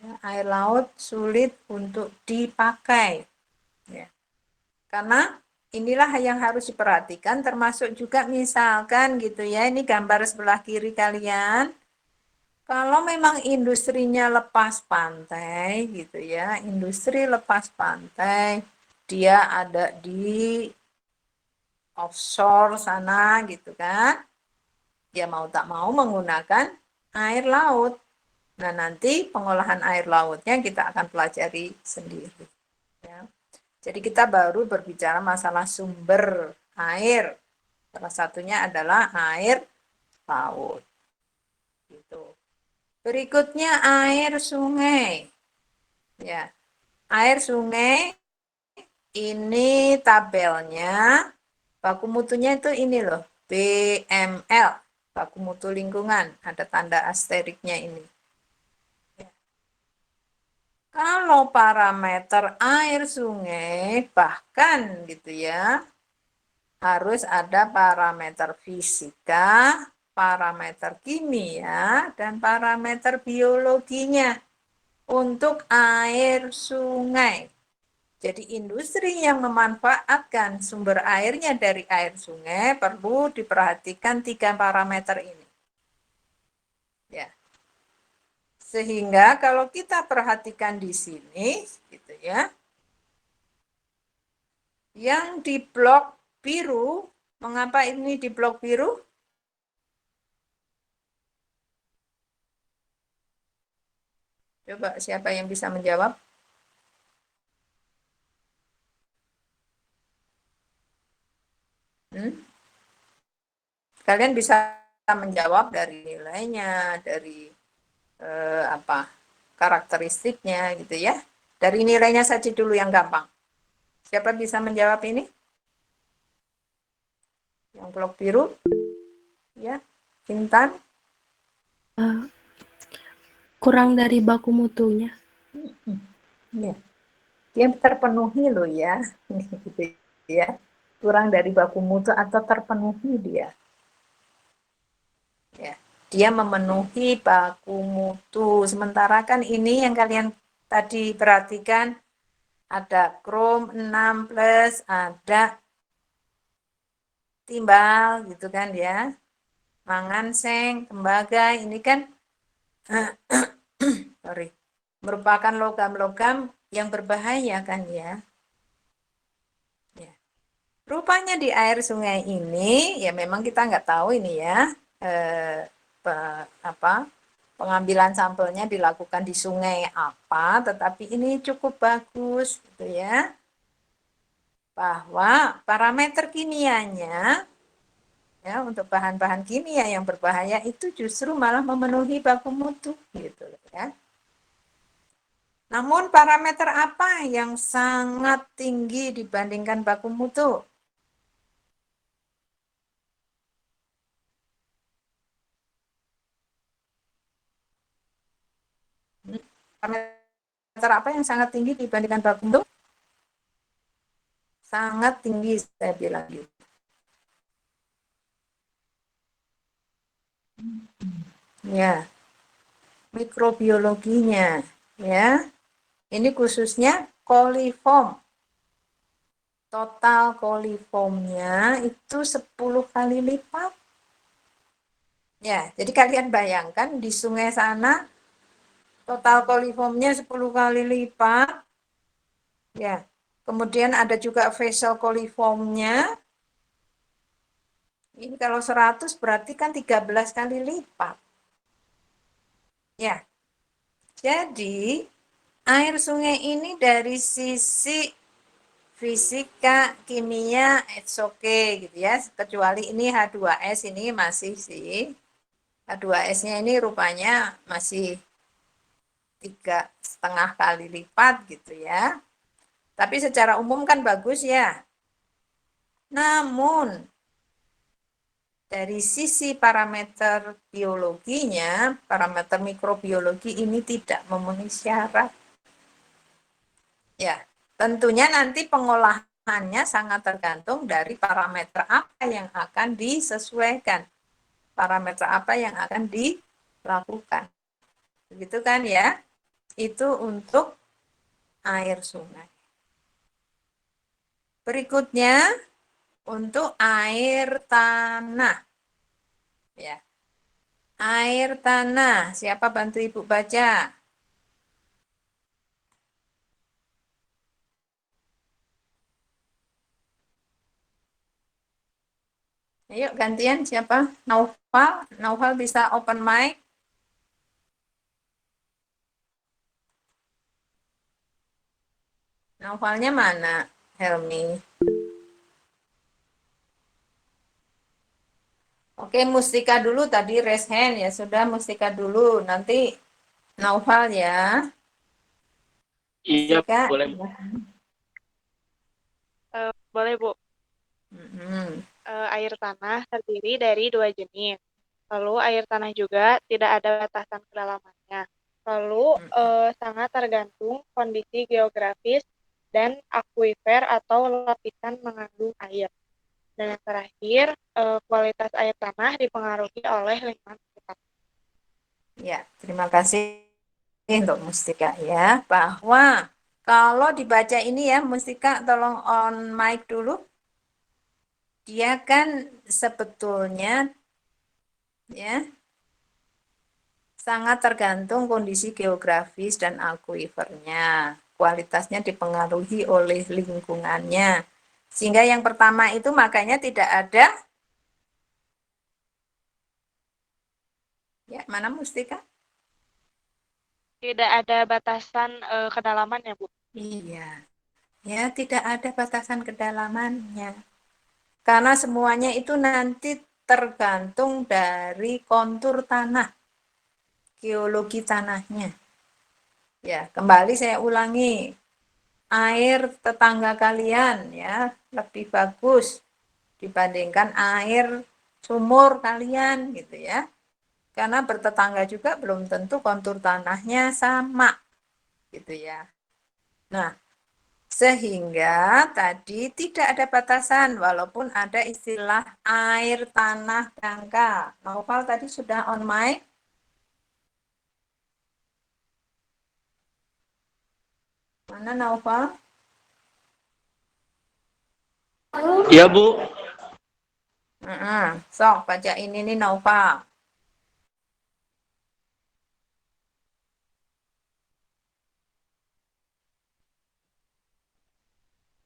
ya, air laut sulit untuk dipakai ya. Karena inilah yang harus diperhatikan, termasuk juga misalkan gitu ya, ini gambar sebelah kiri kalian, kalau memang industrinya lepas pantai gitu ya, industri lepas pantai, dia ada di offshore sana gitu kan, dia mau tak mau menggunakan air laut. Nah, nanti pengolahan air lautnya kita akan pelajari sendiri. Ya. Jadi kita baru berbicara masalah sumber air. Salah satunya adalah air laut. Gitu. Berikutnya air sungai. Ya, air sungai ini tabelnya, baku mutunya itu ini loh, BML, baku mutu lingkungan, ada tanda asteriknya ini. Kalau parameter air sungai bahkan gitu ya, harus ada parameter fisika, parameter kimia, dan parameter biologinya untuk air sungai. Jadi industri yang memanfaatkan sumber airnya dari air sungai perlu diperhatikan 3 parameter ini. Ya. Sehingga kalau kita perhatikan di sini, gitu ya, yang di blok biru, mengapa ini di blok biru? Coba siapa yang bisa menjawab? Kalian bisa menjawab dari nilainya, dari karakteristiknya gitu ya. Dari nilainya saja dulu yang gampang. Siapa bisa menjawab ini? Yang blok biru? Ya, Intan? Kurang dari baku mutunya. Ya. Dia terpenuhi loh ya. Gitu ya. Kurang dari baku mutu atau terpenuhi dia. Ya. Dia memenuhi baku mutu. Sementara kan ini yang kalian tadi perhatikan, ada krom 6 plus, ada timbal gitu kan ya. Mangan, seng, tembaga, ini kan sorry, merupakan logam-logam yang berbahaya kan ya. Ya. Rupanya di air sungai ini, ya memang kita nggak tahu ini ya, pengambilan sampelnya dilakukan di sungai apa, tetapi ini cukup bagus gitu ya, bahwa parameter kimianya ya untuk bahan-bahan kimia yang berbahaya itu justru malah memenuhi baku mutu gitu ya. Namun parameter apa yang sangat tinggi dibandingkan baku mutu? Parameter apa yang sangat tinggi dibandingkan baku mutu? Sangat tinggi saya bilang gitu. Ya, mikrobiologinya ya. Ini khususnya koliform. Total koliformnya itu 10 kali lipat. Ya, jadi kalian bayangkan di sungai sana total koliformnya 10 kali lipat. Ya. Kemudian ada juga vessel koliformnya. Ini kalau 100 berarti kan 13 kali lipat. Ya. Jadi air sungai ini dari sisi fisika, kimia, it's okay gitu ya. Kecuali ini H2S ini masih sih. H2S-nya ini rupanya masih 3,5 kali lipat gitu ya. Tapi secara umum kan bagus ya. Namun dari sisi parameter biologinya, parameter mikrobiologi ini tidak memenuhi syarat. Ya, tentunya nanti pengolahannya sangat tergantung dari parameter apa yang akan disesuaikan. Parameter apa yang akan dilakukan. Begitu kan ya? Itu untuk air sungai. Berikutnya untuk air tanah. Ya. Air tanah. Siapa bantu Ibu baca? Ayo gantian siapa? Naufal. Naufal bisa open mic. Naufalnya mana? Helmi. Oke, Mustika dulu tadi raise hand ya. Sudah Mustika dulu. Nanti Naufal ya. Iya, Mustika. boleh. Boleh, Bu. Air tanah terdiri dari 2 jenis. Lalu air tanah juga tidak ada batasan kedalamannya. Lalu sangat tergantung kondisi geografis dan akuifer atau lapisan mengandung air. Dan yang terakhir, kualitas air tanah dipengaruhi oleh lingkungan sekitar. Ya, terima kasih untuk Mustika ya. Bahwa kalau dibaca ini ya, Mustika tolong on mic dulu. Dia kan sebetulnya ya sangat tergantung kondisi geografis dan akuifernya. Kualitasnya dipengaruhi oleh lingkungannya. Sehingga yang pertama itu makanya tidak ada. Ya, mana Mustika? Tidak ada batasan kedalaman ya, Bu? Iya. Ya, tidak ada batasan kedalamannya. Karena semuanya itu nanti tergantung dari kontur tanah, geologi tanahnya. Ya, kembali saya ulangi. air tetangga kalian ya lebih bagus dibandingkan air sumur kalian gitu ya. Karena bertetangga juga belum tentu kontur tanahnya sama gitu ya. Nah, sehingga tadi tidak ada batasan walaupun ada istilah air tanah dangkal. Naufal tadi sudah on mic. Mana Naufal? Iya, Bu. Sok baca ini nih Naufal.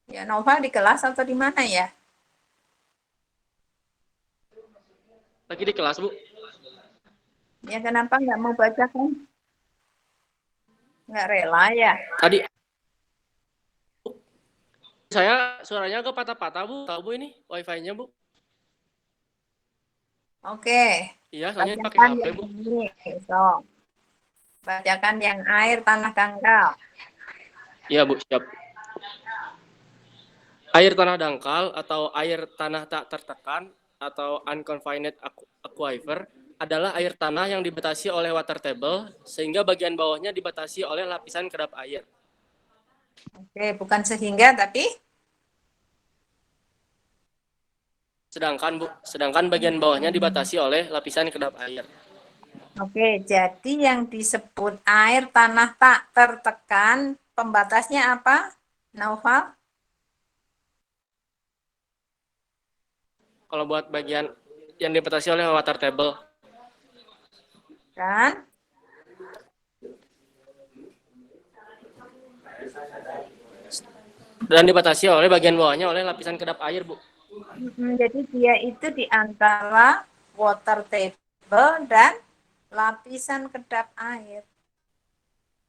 Ya, Naufal di kelas atau di mana ya? Lagi di kelas, Bu. Ya, kenapa nggak mau baca kan? Nggak rela ya? Tadi saya suaranya agak patah-patah, Bu. Tahu, Bu, ini wifi-nya, Bu? Oke. Iya, soalnya pakai Bacakan HP, yang Bu. ini. Sok. Bacakan yang air tanah dangkal. Iya, Bu, siap. Air tanah dangkal atau air tanah tak tertekan atau unconfined aquifer adalah air tanah yang dibatasi oleh water table sehingga bagian bawahnya dibatasi oleh lapisan kedap air. Oke, bukan sehingga tapi sedangkan bagian bawahnya dibatasi oleh lapisan kedap air. oke, jadi yang disebut air tanah tak tertekan pembatasnya apa? Naufal? Kalau buat bagian yang dibatasi oleh water table. Dan dibatasi oleh bagian bawahnya oleh lapisan kedap air, Bu. jadi dia itu di antara water table dan lapisan kedap air.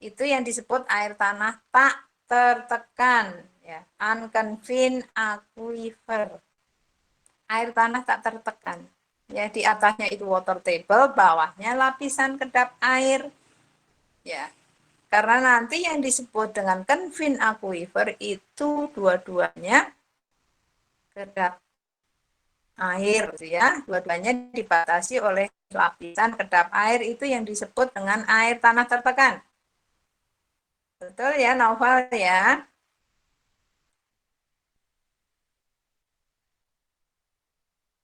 Itu yang disebut air tanah tak tertekan, ya, unconfined aquifer. Air tanah tak tertekan. Ya, di atasnya itu water table, bawahnya lapisan kedap air. Ya. Karena nanti yang disebut dengan confined aquifer itu dua-duanya kedap air ya, dua-duanya dibatasi oleh lapisan kedap air itu yang disebut dengan air tanah tertekan. Betul ya, Naufal ya?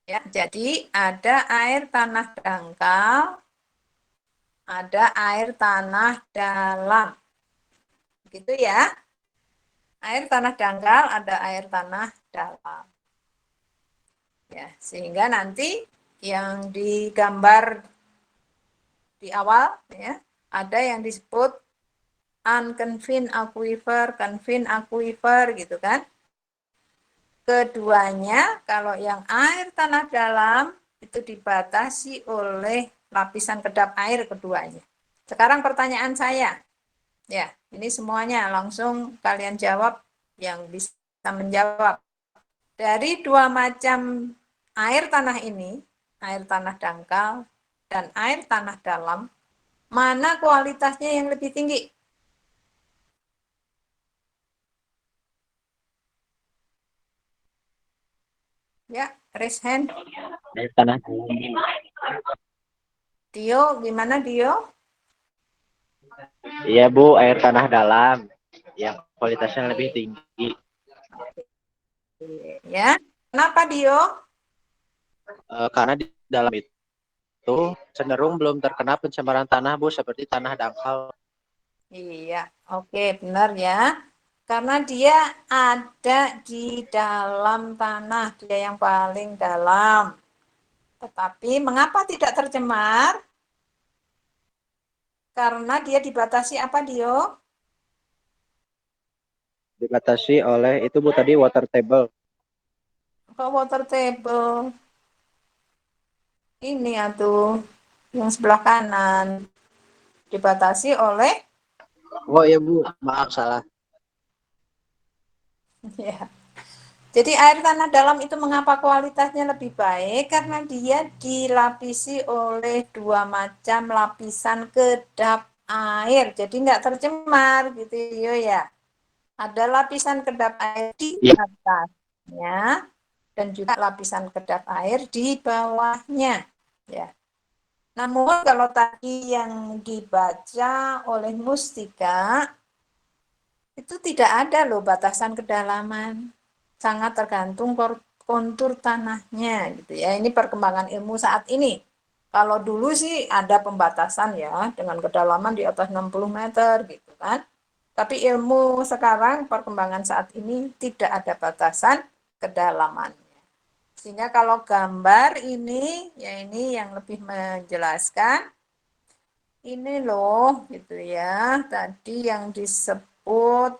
Ya, jadi ada air tanah dangkal, ada air tanah dalam. Gitu ya. Air tanah dangkal, ada air tanah dalam. Ya, sehingga nanti yang digambar di awal ya, ada yang disebut unconfined aquifer, confined aquifer gitu kan. Keduanya, kalau yang air tanah dalam itu dibatasi oleh lapisan kedap air keduanya. Sekarang pertanyaan saya. Ya, ini semuanya langsung kalian jawab yang bisa menjawab. Dari dua macam air tanah ini, air tanah dangkal dan air tanah dalam, mana kualitasnya yang lebih tinggi? Ya, raise hand. Air tanah. Dio, gimana Dio? Iya Bu, air tanah dalam yang kualitasnya lebih tinggi. Ya, kenapa Dio? Karena di dalam itu cenderung belum terkena pencemaran tanah Bu, seperti tanah dangkal. Iya, oke, benar ya. Karena dia ada di dalam tanah, dia yang paling dalam. Tetapi mengapa tidak tercemar? Karena dia dibatasi apa, Dio? Dibatasi oleh itu Bu tadi water table. Kok water table? Ini atuh, yang sebelah kanan. Dibatasi oleh? Oh iya Bu, maaf salah. Ya. Jadi air tanah dalam itu mengapa kualitasnya lebih baik? Karena dia dilapisi oleh dua macam lapisan kedap air. Jadi nggak tercemar gitu ya. Ada lapisan kedap air di Iya. atasnya dan juga lapisan kedap air di bawahnya. Ya. Namun kalau tadi yang dibaca oleh Mustika, itu tidak ada loh batasan kedalaman. Sangat tergantung kontur tanahnya gitu ya. Ini perkembangan ilmu saat ini. Kalau dulu sih ada pembatasan ya dengan kedalaman di atas 60 meter gitu kan. Tapi ilmu sekarang, perkembangan saat ini tidak ada batasan kedalamannya. Sehingga kalau gambar ini, ya ini yang lebih menjelaskan. Ini loh, gitu ya. Tadi yang disebut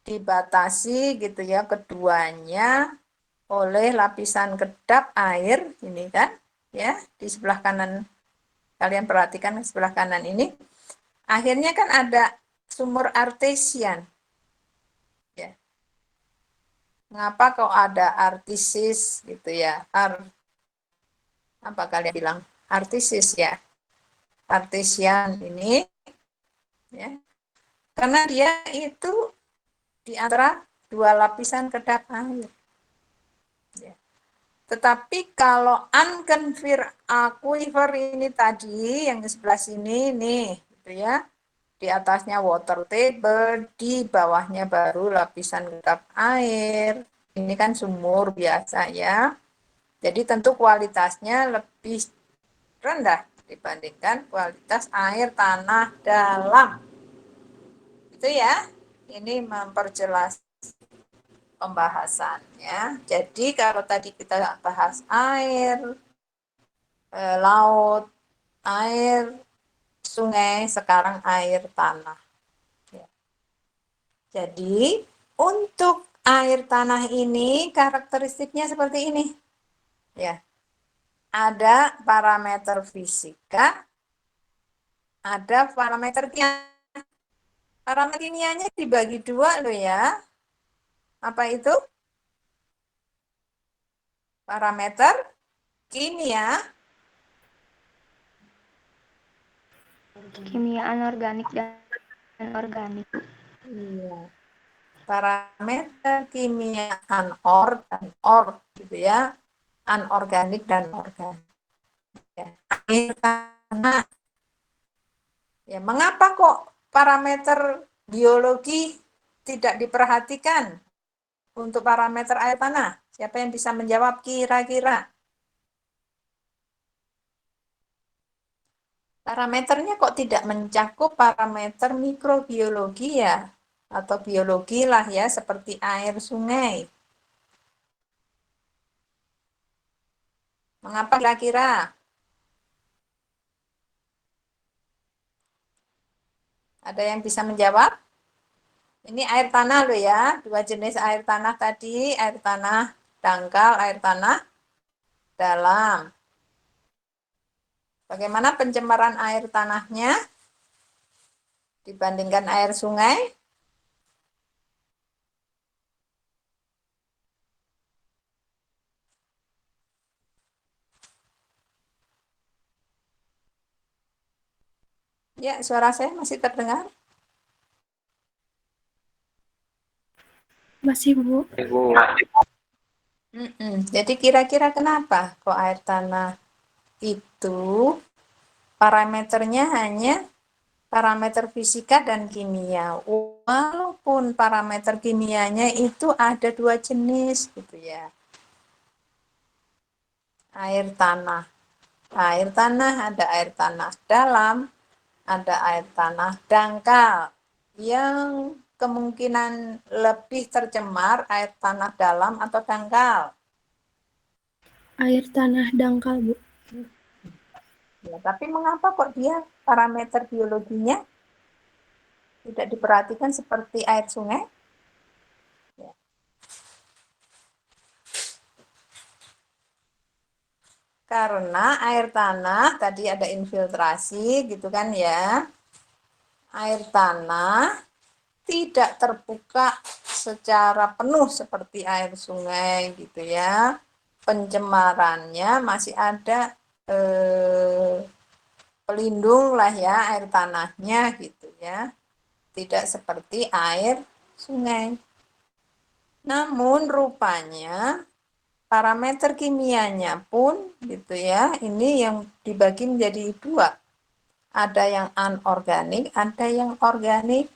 dibatasi gitu ya keduanya oleh lapisan kedap air ini kan, ya di sebelah kanan. Kalian perhatikan di sebelah kanan ini. Akhirnya kan ada sumur artesian. Ya. Mengapa kok ada artisis gitu ya? Apa kalian bilang? Artisis ya. Artesian ini ya. Karena dia itu di antara dua lapisan kedap air. Ya. Tetapi kalau unconfirmed aquifer ini tadi yang di sebelah sini nih, gitu ya. Di atasnya water table, di bawahnya baru lapisan kedap air. Ini kan sumur biasa ya. Jadi tentu kualitasnya lebih rendah dibandingkan kualitas air tanah dalam. Itu ya. Ini memperjelas pembahasannya. Jadi kalau tadi kita bahas air, laut, air sungai, sekarang air tanah. Ya. Jadi untuk air tanah ini karakteristiknya seperti ini. Ya. Ada parameter fisika, ada parameter kimia. Parameter kimianya dibagi dua loh ya. Apa itu? Parameter kimia. Kimia anorganik dan organik. Iya. Parameter kimia anor dan or gitu ya. Anorganik dan organik. Ya. Air tanah. Ya, mengapa kok parameter biologi tidak diperhatikan untuk parameter air tanah? Siapa yang bisa menjawab kira-kira? Parameternya kok tidak mencakup parameter mikrobiologi ya? Atau biologi lah ya, seperti air sungai. Mengapa kira-kira? Ada yang bisa menjawab? Ini air tanah loh ya, dua jenis air tanah tadi, air tanah dangkal, air tanah dalam. Bagaimana pencemaran air tanahnya dibandingkan air sungai? Ya, suara saya masih terdengar? Masih, Bu. Jadi kira-kira kenapa kok air tanah itu parameternya hanya parameter fisika dan kimia, walaupun parameter kimianya itu ada dua jenis gitu ya. Air tanah ada air tanah dalam, ada air tanah dangkal. Yang kemungkinan lebih tercemar air tanah dalam atau dangkal? Air tanah dangkal, Bu. Ya, tapi mengapa kok dia parameter biologinya tidak diperhatikan seperti air sungai? Ya. Karena air tanah tadi ada infiltrasi gitu kan ya. Air tanah tidak terbuka secara penuh seperti air sungai gitu ya. Pencemarannya masih ada pelindung lah ya air tanahnya gitu ya. tidak seperti air sungai. Namun rupanya parameter kimianya pun gitu ya, ini yang dibagi menjadi dua. Ada yang anorganik, ada yang organik.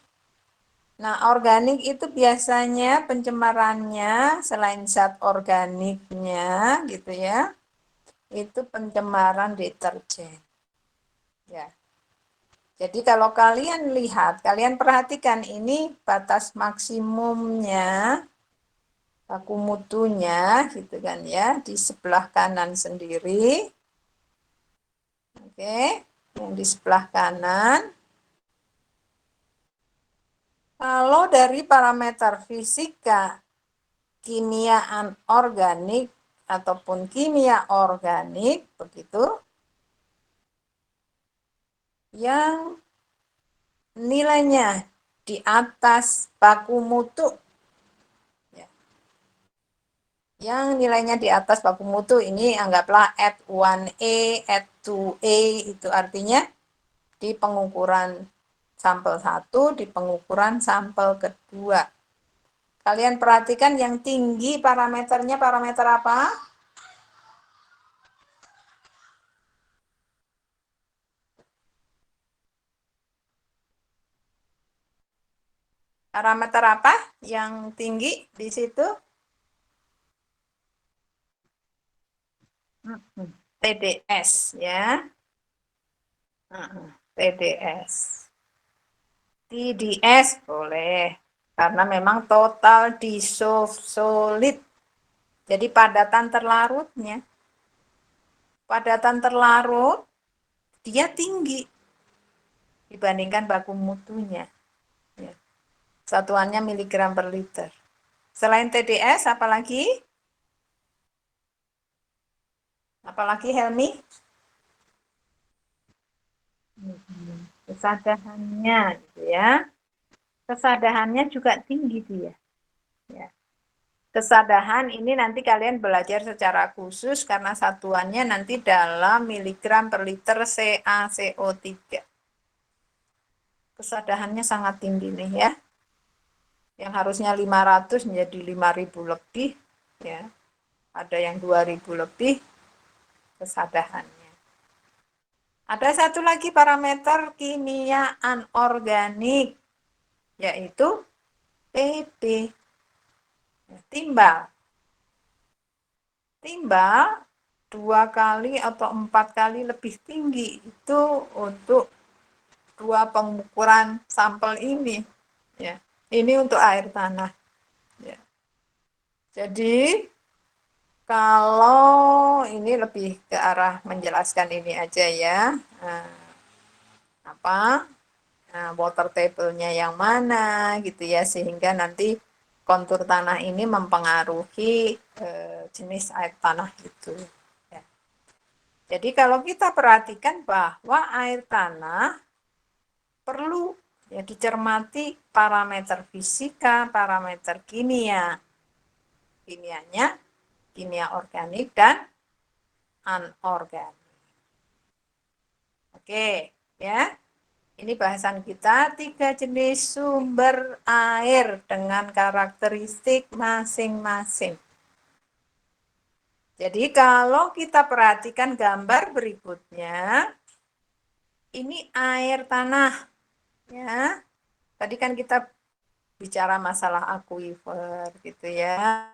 Nah, organik itu biasanya pencemarannya selain zat organiknya gitu ya, itu pencemaran deterjen. Ya. Jadi kalau kalian lihat, kalian perhatikan ini batas maksimumnya baku mutunya gitu kan ya, di sebelah kanan sendiri. Oke, yang di sebelah kanan. Kalau dari parameter fisika, kimia anorganik ataupun kimia organik, begitu, yang nilainya di atas baku mutu, ya. Yang nilainya di atas baku mutu ini anggaplah at 1A, at 2A, itu artinya di pengukuran sampel 1, di pengukuran sampel kedua. Kalian perhatikan yang tinggi parameternya parameter apa? Parameter apa yang tinggi di situ? TDS ya. TDS. TDS boleh, karena memang total dissolved solid. Jadi padatan terlarutnya. Padatan terlarut dia tinggi dibandingkan baku mutunya. Ya. Satuannya miligram per liter. Selain TDS, apalagi? Apalagi Helmi? Kesadahannya, gitu ya. Kesadahannya juga tinggi dia. Ya. Kesadahan ini nanti kalian belajar secara khusus karena satuannya nanti dalam miligram per liter CaCO3. Kesadahannya sangat tinggi nih ya. Yang harusnya 500 menjadi 5.000 lebih ya. Ada yang 2.000 lebih kesadahannya. Ada satu lagi parameter kimia anorganik, yaitu TB, timbal. Timbal 2 kali atau 4 kali lebih tinggi itu untuk 2 pengukuran sampel ini. Ya, ini untuk air tanah. Ya. Jadi kalau ini lebih ke arah menjelaskan ini aja ya, water table-nya yang mana gitu ya, sehingga nanti kontur tanah ini mempengaruhi jenis air tanah itu. Ya. Jadi kalau kita perhatikan bahwa air tanah perlu ya dicermati parameter fisika, parameter kimia, kimianya, kimia organik dan anorganik. Oke, ya. Ini bahasan kita 3 jenis sumber air dengan karakteristik masing-masing. Jadi kalau kita perhatikan gambar berikutnya, ini air tanah. Ya. Tadi kan kita bicara masalah aquifer gitu ya.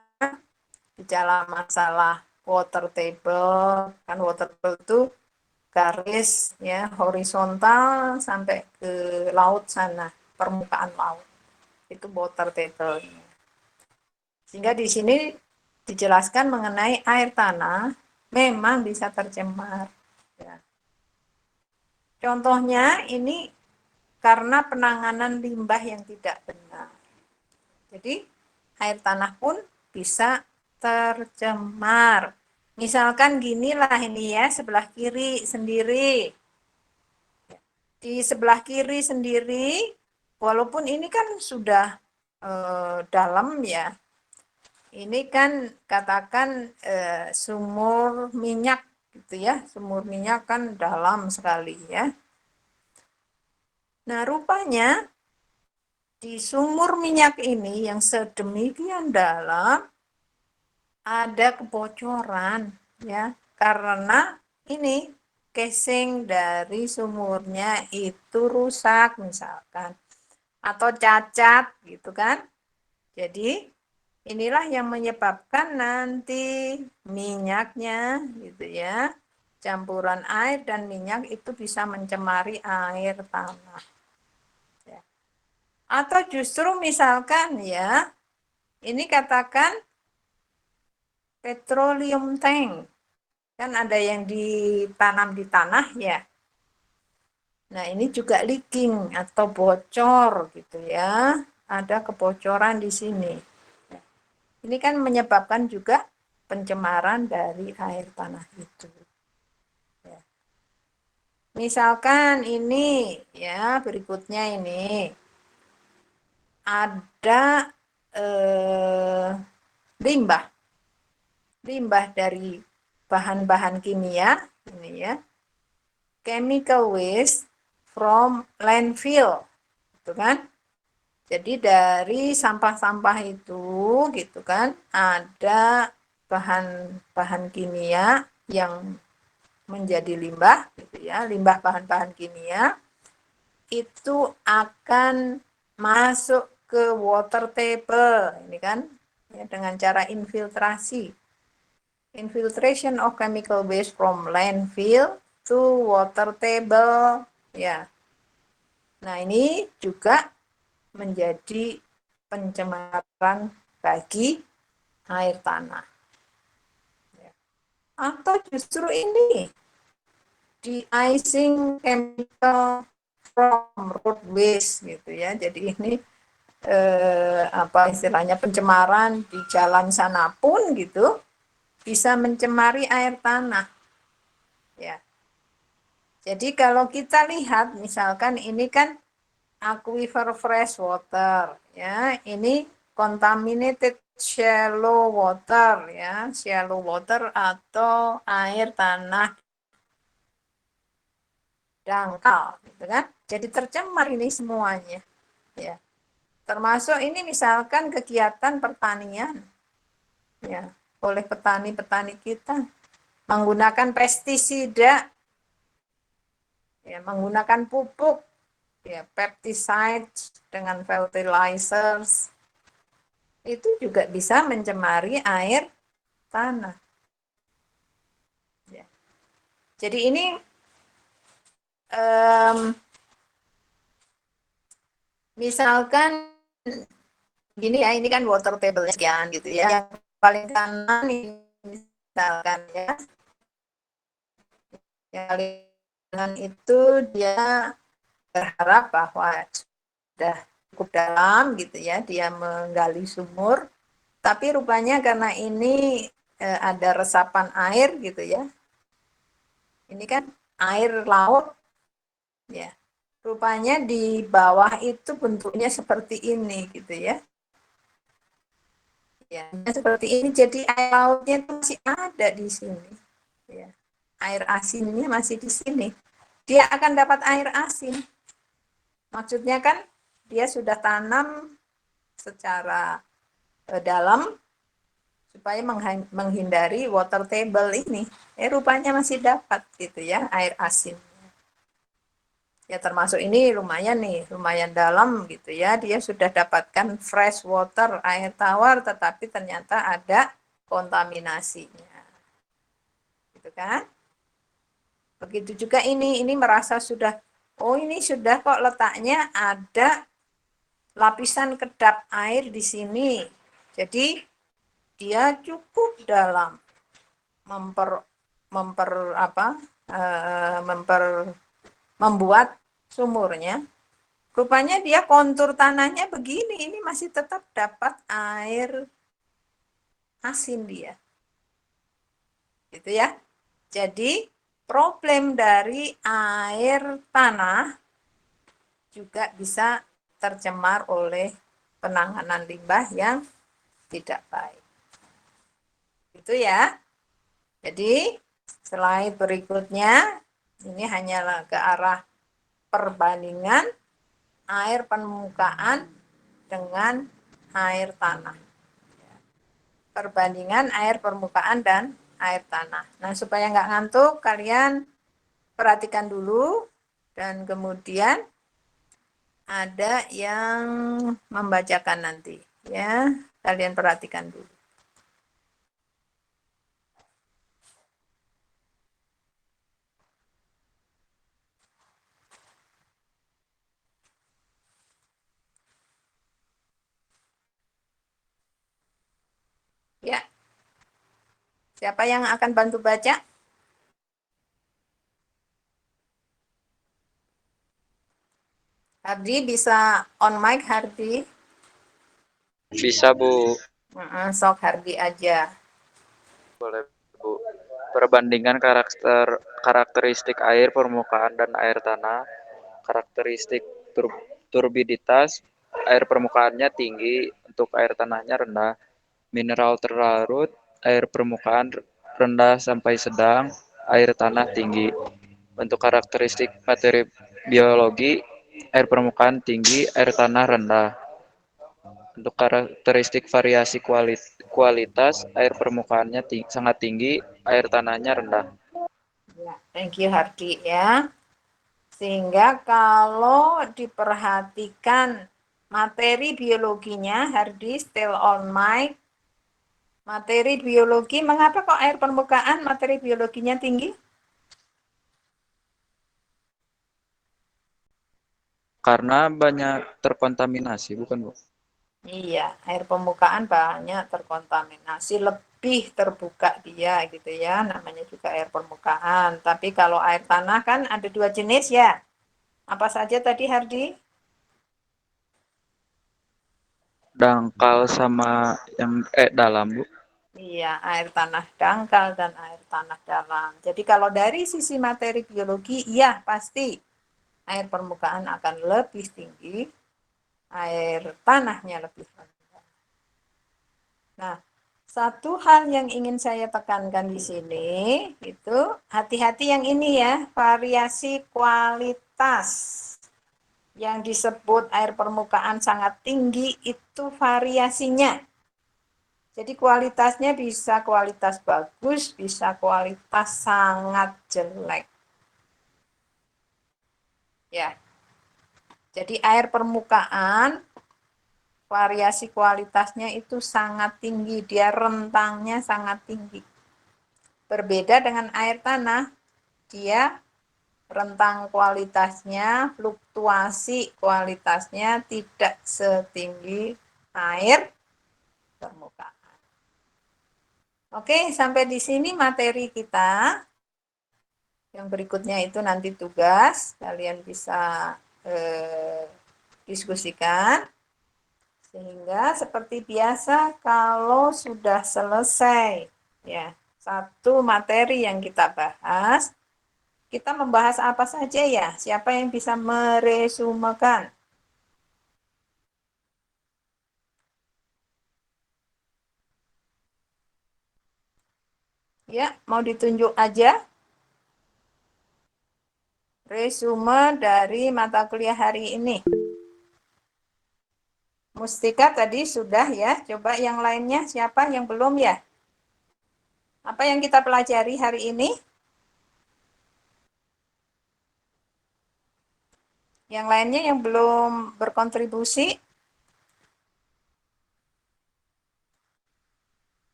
Bicara masalah water table, kan water table itu garis ya horizontal sampai ke laut sana, permukaan laut. Itu water table-nya. Sehingga di sini dijelaskan mengenai air tanah memang bisa tercemar. Ya. Contohnya ini karena penanganan limbah yang tidak benar. Jadi air tanah pun bisa tercemar. Misalkan ginilah ini ya, sebelah kiri sendiri. Di sebelah kiri sendiri, walaupun ini kan sudah dalam ya, ini kan katakan sumur minyak gitu ya, sumur minyak kan dalam sekali ya. Nah rupanya di sumur minyak ini yang sedemikian dalam ada kebocoran, ya, karena ini casing dari sumurnya itu rusak misalkan, atau cacat gitu kan. Jadi inilah yang menyebabkan nanti minyaknya gitu ya, campuran air dan minyak itu bisa mencemari air tanah. Ya. Atau justru misalkan ya, ini katakan petroleum tank, kan ada yang ditanam di tanah ya. Nah ini juga leaking atau bocor gitu ya, ada kebocoran di sini. Ini kan menyebabkan juga pencemaran dari air tanah itu. Ya. Misalkan ini ya, berikutnya ini ada limbah dari bahan-bahan kimia ini ya, chemical waste from landfill, gitu kan. Jadi dari sampah-sampah itu gitu kan, ada bahan-bahan kimia yang menjadi limbah gitu ya, limbah bahan-bahan kimia itu akan masuk ke water table ini kan ya, dengan cara infiltrasi. Infiltration of chemical waste from landfill to water table ya. Nah, ini juga menjadi pencemaran bagi air tanah. Atau justru ini de-icing chemical from road waste gitu ya. Jadi ini apa istilahnya, pencemaran di jalan sana pun gitu bisa mencemari air tanah. Ya. Jadi kalau kita lihat misalkan ini kan aquifer fresh water ya, ini contaminated shallow water ya, shallow water atau air tanah dangkal gitu kan. Jadi tercemar ini semuanya ya. Termasuk ini misalkan kegiatan pertanian ya, oleh petani-petani kita menggunakan pestisida ya, menggunakan pupuk ya, pesticides dengan fertilizers, itu juga bisa mencemari air tanah. Ya. Jadi ini misalkan gini ya, ini kan water table sekian gitu ya. Yang paling kanan ini misalkan ya, yang paling kanan itu dia berharap bahwa sudah cukup dalam gitu ya, dia menggali sumur, tapi rupanya karena ini ada resapan air gitu ya, ini kan air laut ya, rupanya di bawah itu bentuknya seperti ini gitu ya. Ya, seperti ini, jadi air lautnya itu masih ada di sini. Ya. Air asinnya masih di sini. Dia akan dapat air asin. Maksudnya kan dia sudah tanam secara dalam supaya menghindari water table ini. Rupanya masih dapat gitu ya air asin. Ya termasuk ini lumayan nih, lumayan dalam gitu ya. Dia sudah dapatkan fresh water, air tawar, tetapi ternyata ada kontaminasinya. Gitu kan? Begitu juga ini merasa sudah, oh ini sudah kok letaknya ada lapisan kedap air di sini. Jadi dia cukup dalam membuat sumurnya. Rupanya dia kontur tanahnya begini, ini masih tetap dapat air asin dia. Gitu ya. Jadi problem dari air tanah juga bisa tercemar oleh penanganan limbah yang tidak baik. Itu ya. Jadi slide berikutnya ini hanyalah ke arah perbandingan air permukaan dengan air tanah. Perbandingan air permukaan dan air tanah. Nah, supaya nggak ngantuk, kalian perhatikan dulu dan kemudian ada yang membacakan nanti. Ya, kalian perhatikan dulu. Ya, siapa yang akan bantu baca? Hardi bisa on mic, Hardi? Bisa, Bu. Sok Hardi aja. Boleh, Bu. Perbandingan karakteristik air permukaan dan air tanah. Karakteristik turbiditas, air permukaannya tinggi, untuk air tanahnya rendah. Mineral terlarut, air permukaan rendah sampai sedang, air tanah tinggi. Untuk karakteristik materi biologi, air permukaan tinggi, air tanah rendah. Untuk karakteristik variasi kualitas, air permukaannya sangat tinggi, air tanahnya rendah. Ya, thank you Hardi ya. Sehingga kalau diperhatikan materi biologinya, Hardi still on mic. Materi biologi, mengapa kok air permukaan materi biologinya tinggi? Karena banyak terkontaminasi, bukan, Bu? Iya, air permukaan banyak terkontaminasi, lebih terbuka dia gitu ya, namanya juga air permukaan. Tapi kalau air tanah kan ada dua jenis ya. Apa saja tadi Hardi? Dangkal sama yang dalam, Bu. Iya, air tanah dangkal dan air tanah dalam. Jadi kalau dari sisi materi biologi, iya pasti air permukaan akan lebih tinggi, air tanahnya lebih rendah. Nah, satu hal yang ingin saya tekankan di sini itu hati-hati yang ini ya, variasi kualitas. Yang disebut air permukaan sangat tinggi itu variasinya. Jadi kualitasnya bisa kualitas bagus, bisa kualitas sangat jelek. Ya. Jadi air permukaan variasi kualitasnya itu sangat tinggi, dia rentangnya sangat tinggi. Berbeda dengan air tanah, dia rentang kualitasnya, fluktuasi kualitasnya tidak setinggi air permukaan. Oke, sampai di sini materi kita. Yang berikutnya itu nanti tugas, kalian bisa diskusikan. Sehingga seperti biasa kalau sudah selesai ya satu materi yang kita bahas, kita membahas apa saja ya? Siapa yang bisa meresumekan? Ya, mau ditunjuk aja resume dari mata kuliah hari ini. Mustika tadi sudah ya, coba yang lainnya siapa yang belum ya? Apa yang kita pelajari hari ini? Yang lainnya yang belum berkontribusi?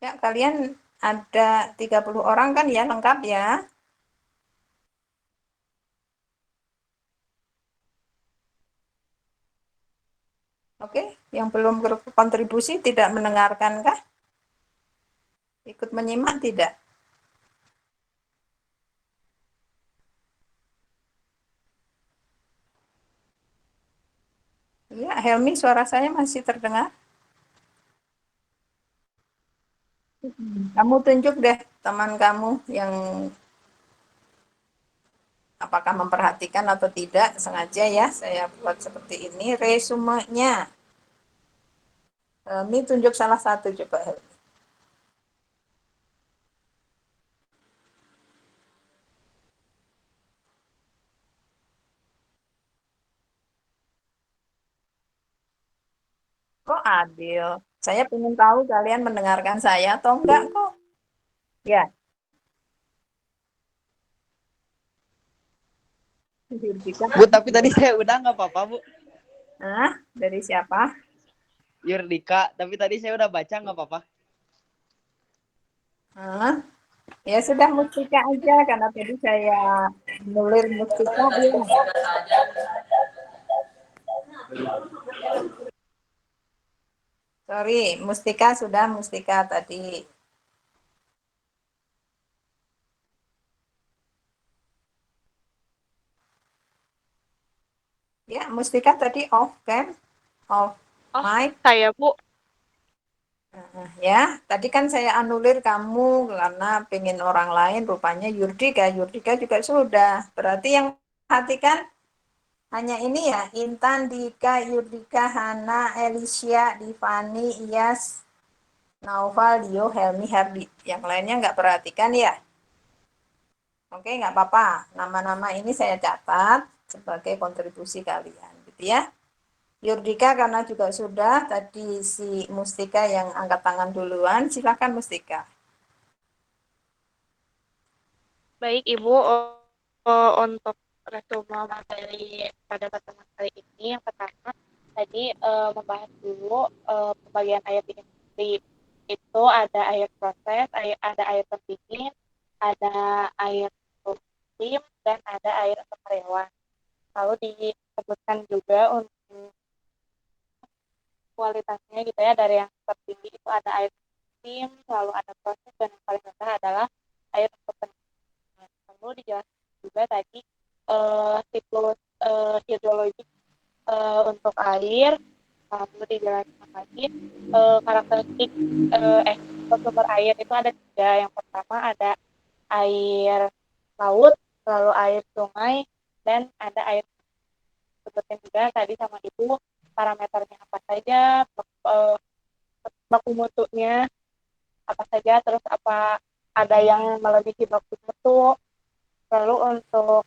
Ya, kalian ada 30 orang kan ya, lengkap ya? Oke, yang belum berkontribusi tidak mendengarkan kah? Ikut menyimak tidak? Ya, Helmi, suara saya masih terdengar. Kamu tunjuk deh teman kamu yang apakah memperhatikan atau tidak, sengaja ya saya buat seperti ini resumenya. Helmi tunjuk salah satu coba Helmi. Kok adil? Saya ingin tahu kalian mendengarkan saya atau enggak kok. Ya, Yurdika. Bu, tapi tadi saya udah nggak apa-apa, Bu. Nah, dari siapa? Yurdika, tapi tadi saya udah baca nggak apa-apa. Hah? Ya sudah Mustika aja karena tadi saya nulis Mustika ya. Sorry, Mustika sudah Mustika tadi. Ya, Mustika tadi off kan? Off mic. Saya, Bu. Ya, tadi kan saya anulir kamu karena pengen orang lain, rupanya Yurdika. Yurdika juga sudah. Berarti yang perhatikan hanya ini ya, Intan, Dika, Yurdika, Hana, Elisha, Divani, Iyas, Naufal, Dio, Helmi, Herdi. Yang lainnya nggak perhatikan ya? Oke, nggak apa-apa. Nama-nama ini saya catat sebagai kontribusi kalian, gitu ya. Yurdika karena juga sudah, tadi si Mustika yang angkat tangan duluan, silakan Mustika. Baik, Ibu. Untuk resume materi pada pertemuan kali ini, yang pertama tadi membahas dulu pembagian air di industri. Itu ada air proses, ada air pendingin, ada air steam, dan ada air untuk karyawan. Lalu disebutkan juga untuk kualitasnya gitu ya, dari yang tertinggi itu ada air steam, lalu ada proses, dan yang paling rendah adalah air untuk pendingin. Lalu dijelaskan juga tadi siklus hidrologik untuk air, lalu dijelaskan lagi karakteristik sumber air itu ada 3. Yang pertama ada air laut, lalu air sungai, dan ada air. Sebutkan juga tadi sama Ibu parameternya apa saja, baku mutunya apa saja, terus apa ada yang melebihi baku mutu. Lalu untuk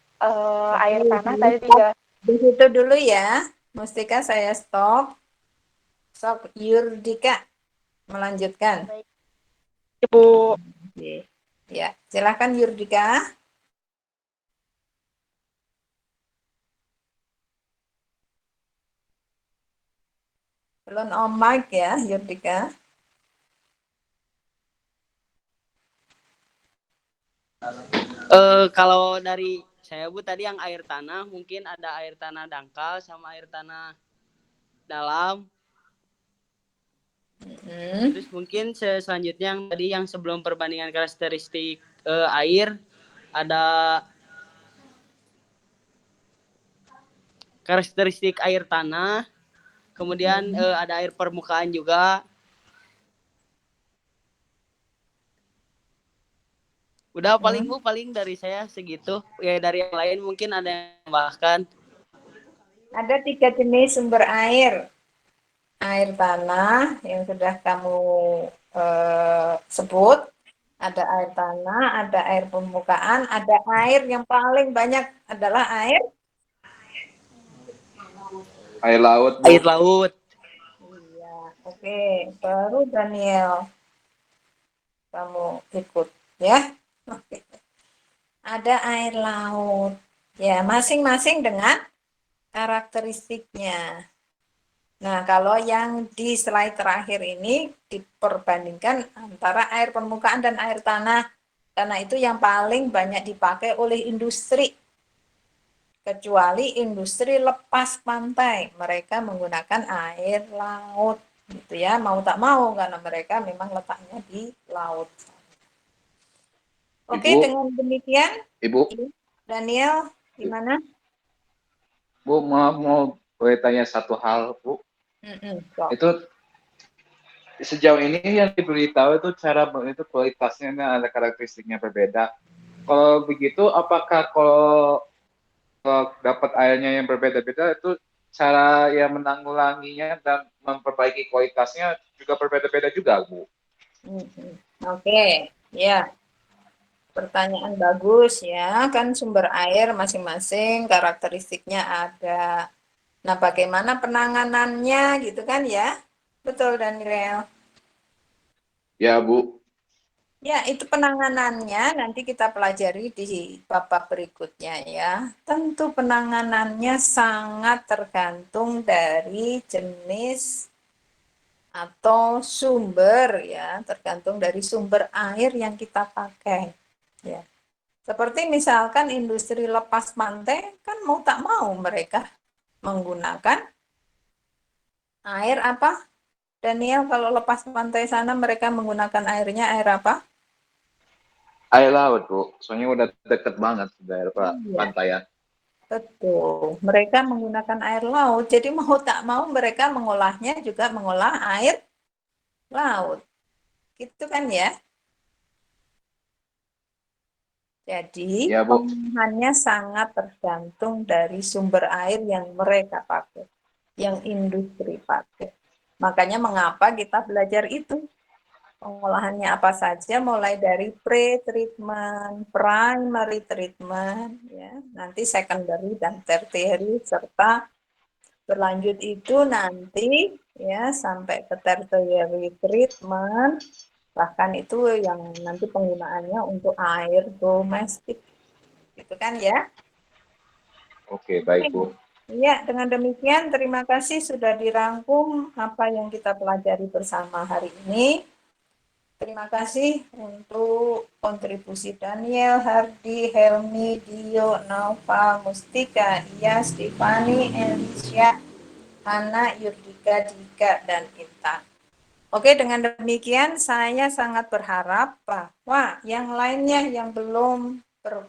air tanah tadi juga. Di situ dulu ya, Mustika saya stop. Sok Yurdika melanjutkan. Baik. Ibu. Ya, silakan Yurdika. Belum on mic ya, Yurdika. Kalau dari saya, Bu, tadi yang air tanah mungkin ada air tanah dangkal sama air tanah dalam. Terus mungkin selanjutnya yang tadi yang sebelum perbandingan karakteristik air ada karakteristik air tanah, kemudian ada air permukaan juga. Udah paling Bu, paling dari saya segitu. Ya dari yang lain mungkin ada yang bahkan. Ada 3 jenis sumber air. Air tanah yang sudah kamu sebut. Ada air tanah, ada air permukaan, ada air yang paling banyak adalah air laut, Bu. Air laut. Iya, oke. Baru Daniel, kamu ikut ya. Oke. Ada air laut. Ya, masing-masing dengan karakteristiknya. Nah, kalau yang di slide terakhir ini diperbandingkan antara air permukaan dan air tanah. Karena itu yang paling banyak dipakai oleh industri. Kecuali industri lepas pantai. Mereka menggunakan air laut. Gitu ya, mau tak mau karena mereka memang letaknya di laut. Oke, Ibu. dengan demikian, Ibu. Daniel, gimana? Bu, mau tanya satu hal, Bu. Itu sejauh ini yang diberitahu itu cara itu kualitasnya ada karakteristiknya berbeda. Kalau begitu, apakah kalau dapat airnya yang berbeda-beda itu cara yang menanggulanginya dan memperbaiki kualitasnya juga berbeda-beda juga, Bu? Oke, ya. Pertanyaan bagus ya, kan sumber air masing-masing karakteristiknya ada. Nah, bagaimana penanganannya gitu kan ya? Betul, Daniel. Ya, Bu. Ya, itu penanganannya nanti kita pelajari di babak berikutnya ya. Tentu penanganannya sangat tergantung dari jenis atau sumber ya, tergantung dari sumber air yang kita pakai. Ya. Seperti misalkan industri lepas pantai kan mau tak mau mereka menggunakan air apa? Daniel, kalau lepas pantai sana mereka menggunakan airnya air apa? Air laut, Bu. Soalnya udah deket banget daerah Iya. pantaian. Betul. Mereka menggunakan air laut. Jadi mau tak mau mereka mengolahnya juga mengolah air laut. Gitu kan ya? Jadi Ya, Bu. pengolahannya sangat tergantung dari sumber air yang mereka pakai, yang industri pakai. Makanya mengapa kita belajar itu? Pengolahannya apa saja, mulai dari pre-treatment, primary treatment, ya, nanti secondary dan tertiary, serta berlanjut itu nanti ya sampai ke tertiary treatment, bahkan itu yang nanti penggunaannya untuk air domestik, gitu kan ya? Oke, baik, Bu. Ya, dengan demikian terima kasih sudah dirangkum apa yang kita pelajari bersama hari ini. Terima kasih untuk kontribusi Daniel, Hardy, Helmi, Dio, Nova, Mustika, Iya, Stefani, Elisha, Hana, Yurdika, Dika, dan Intan. Oke, dengan demikian saya sangat berharap bahwa yang lainnya yang belum berkontribusi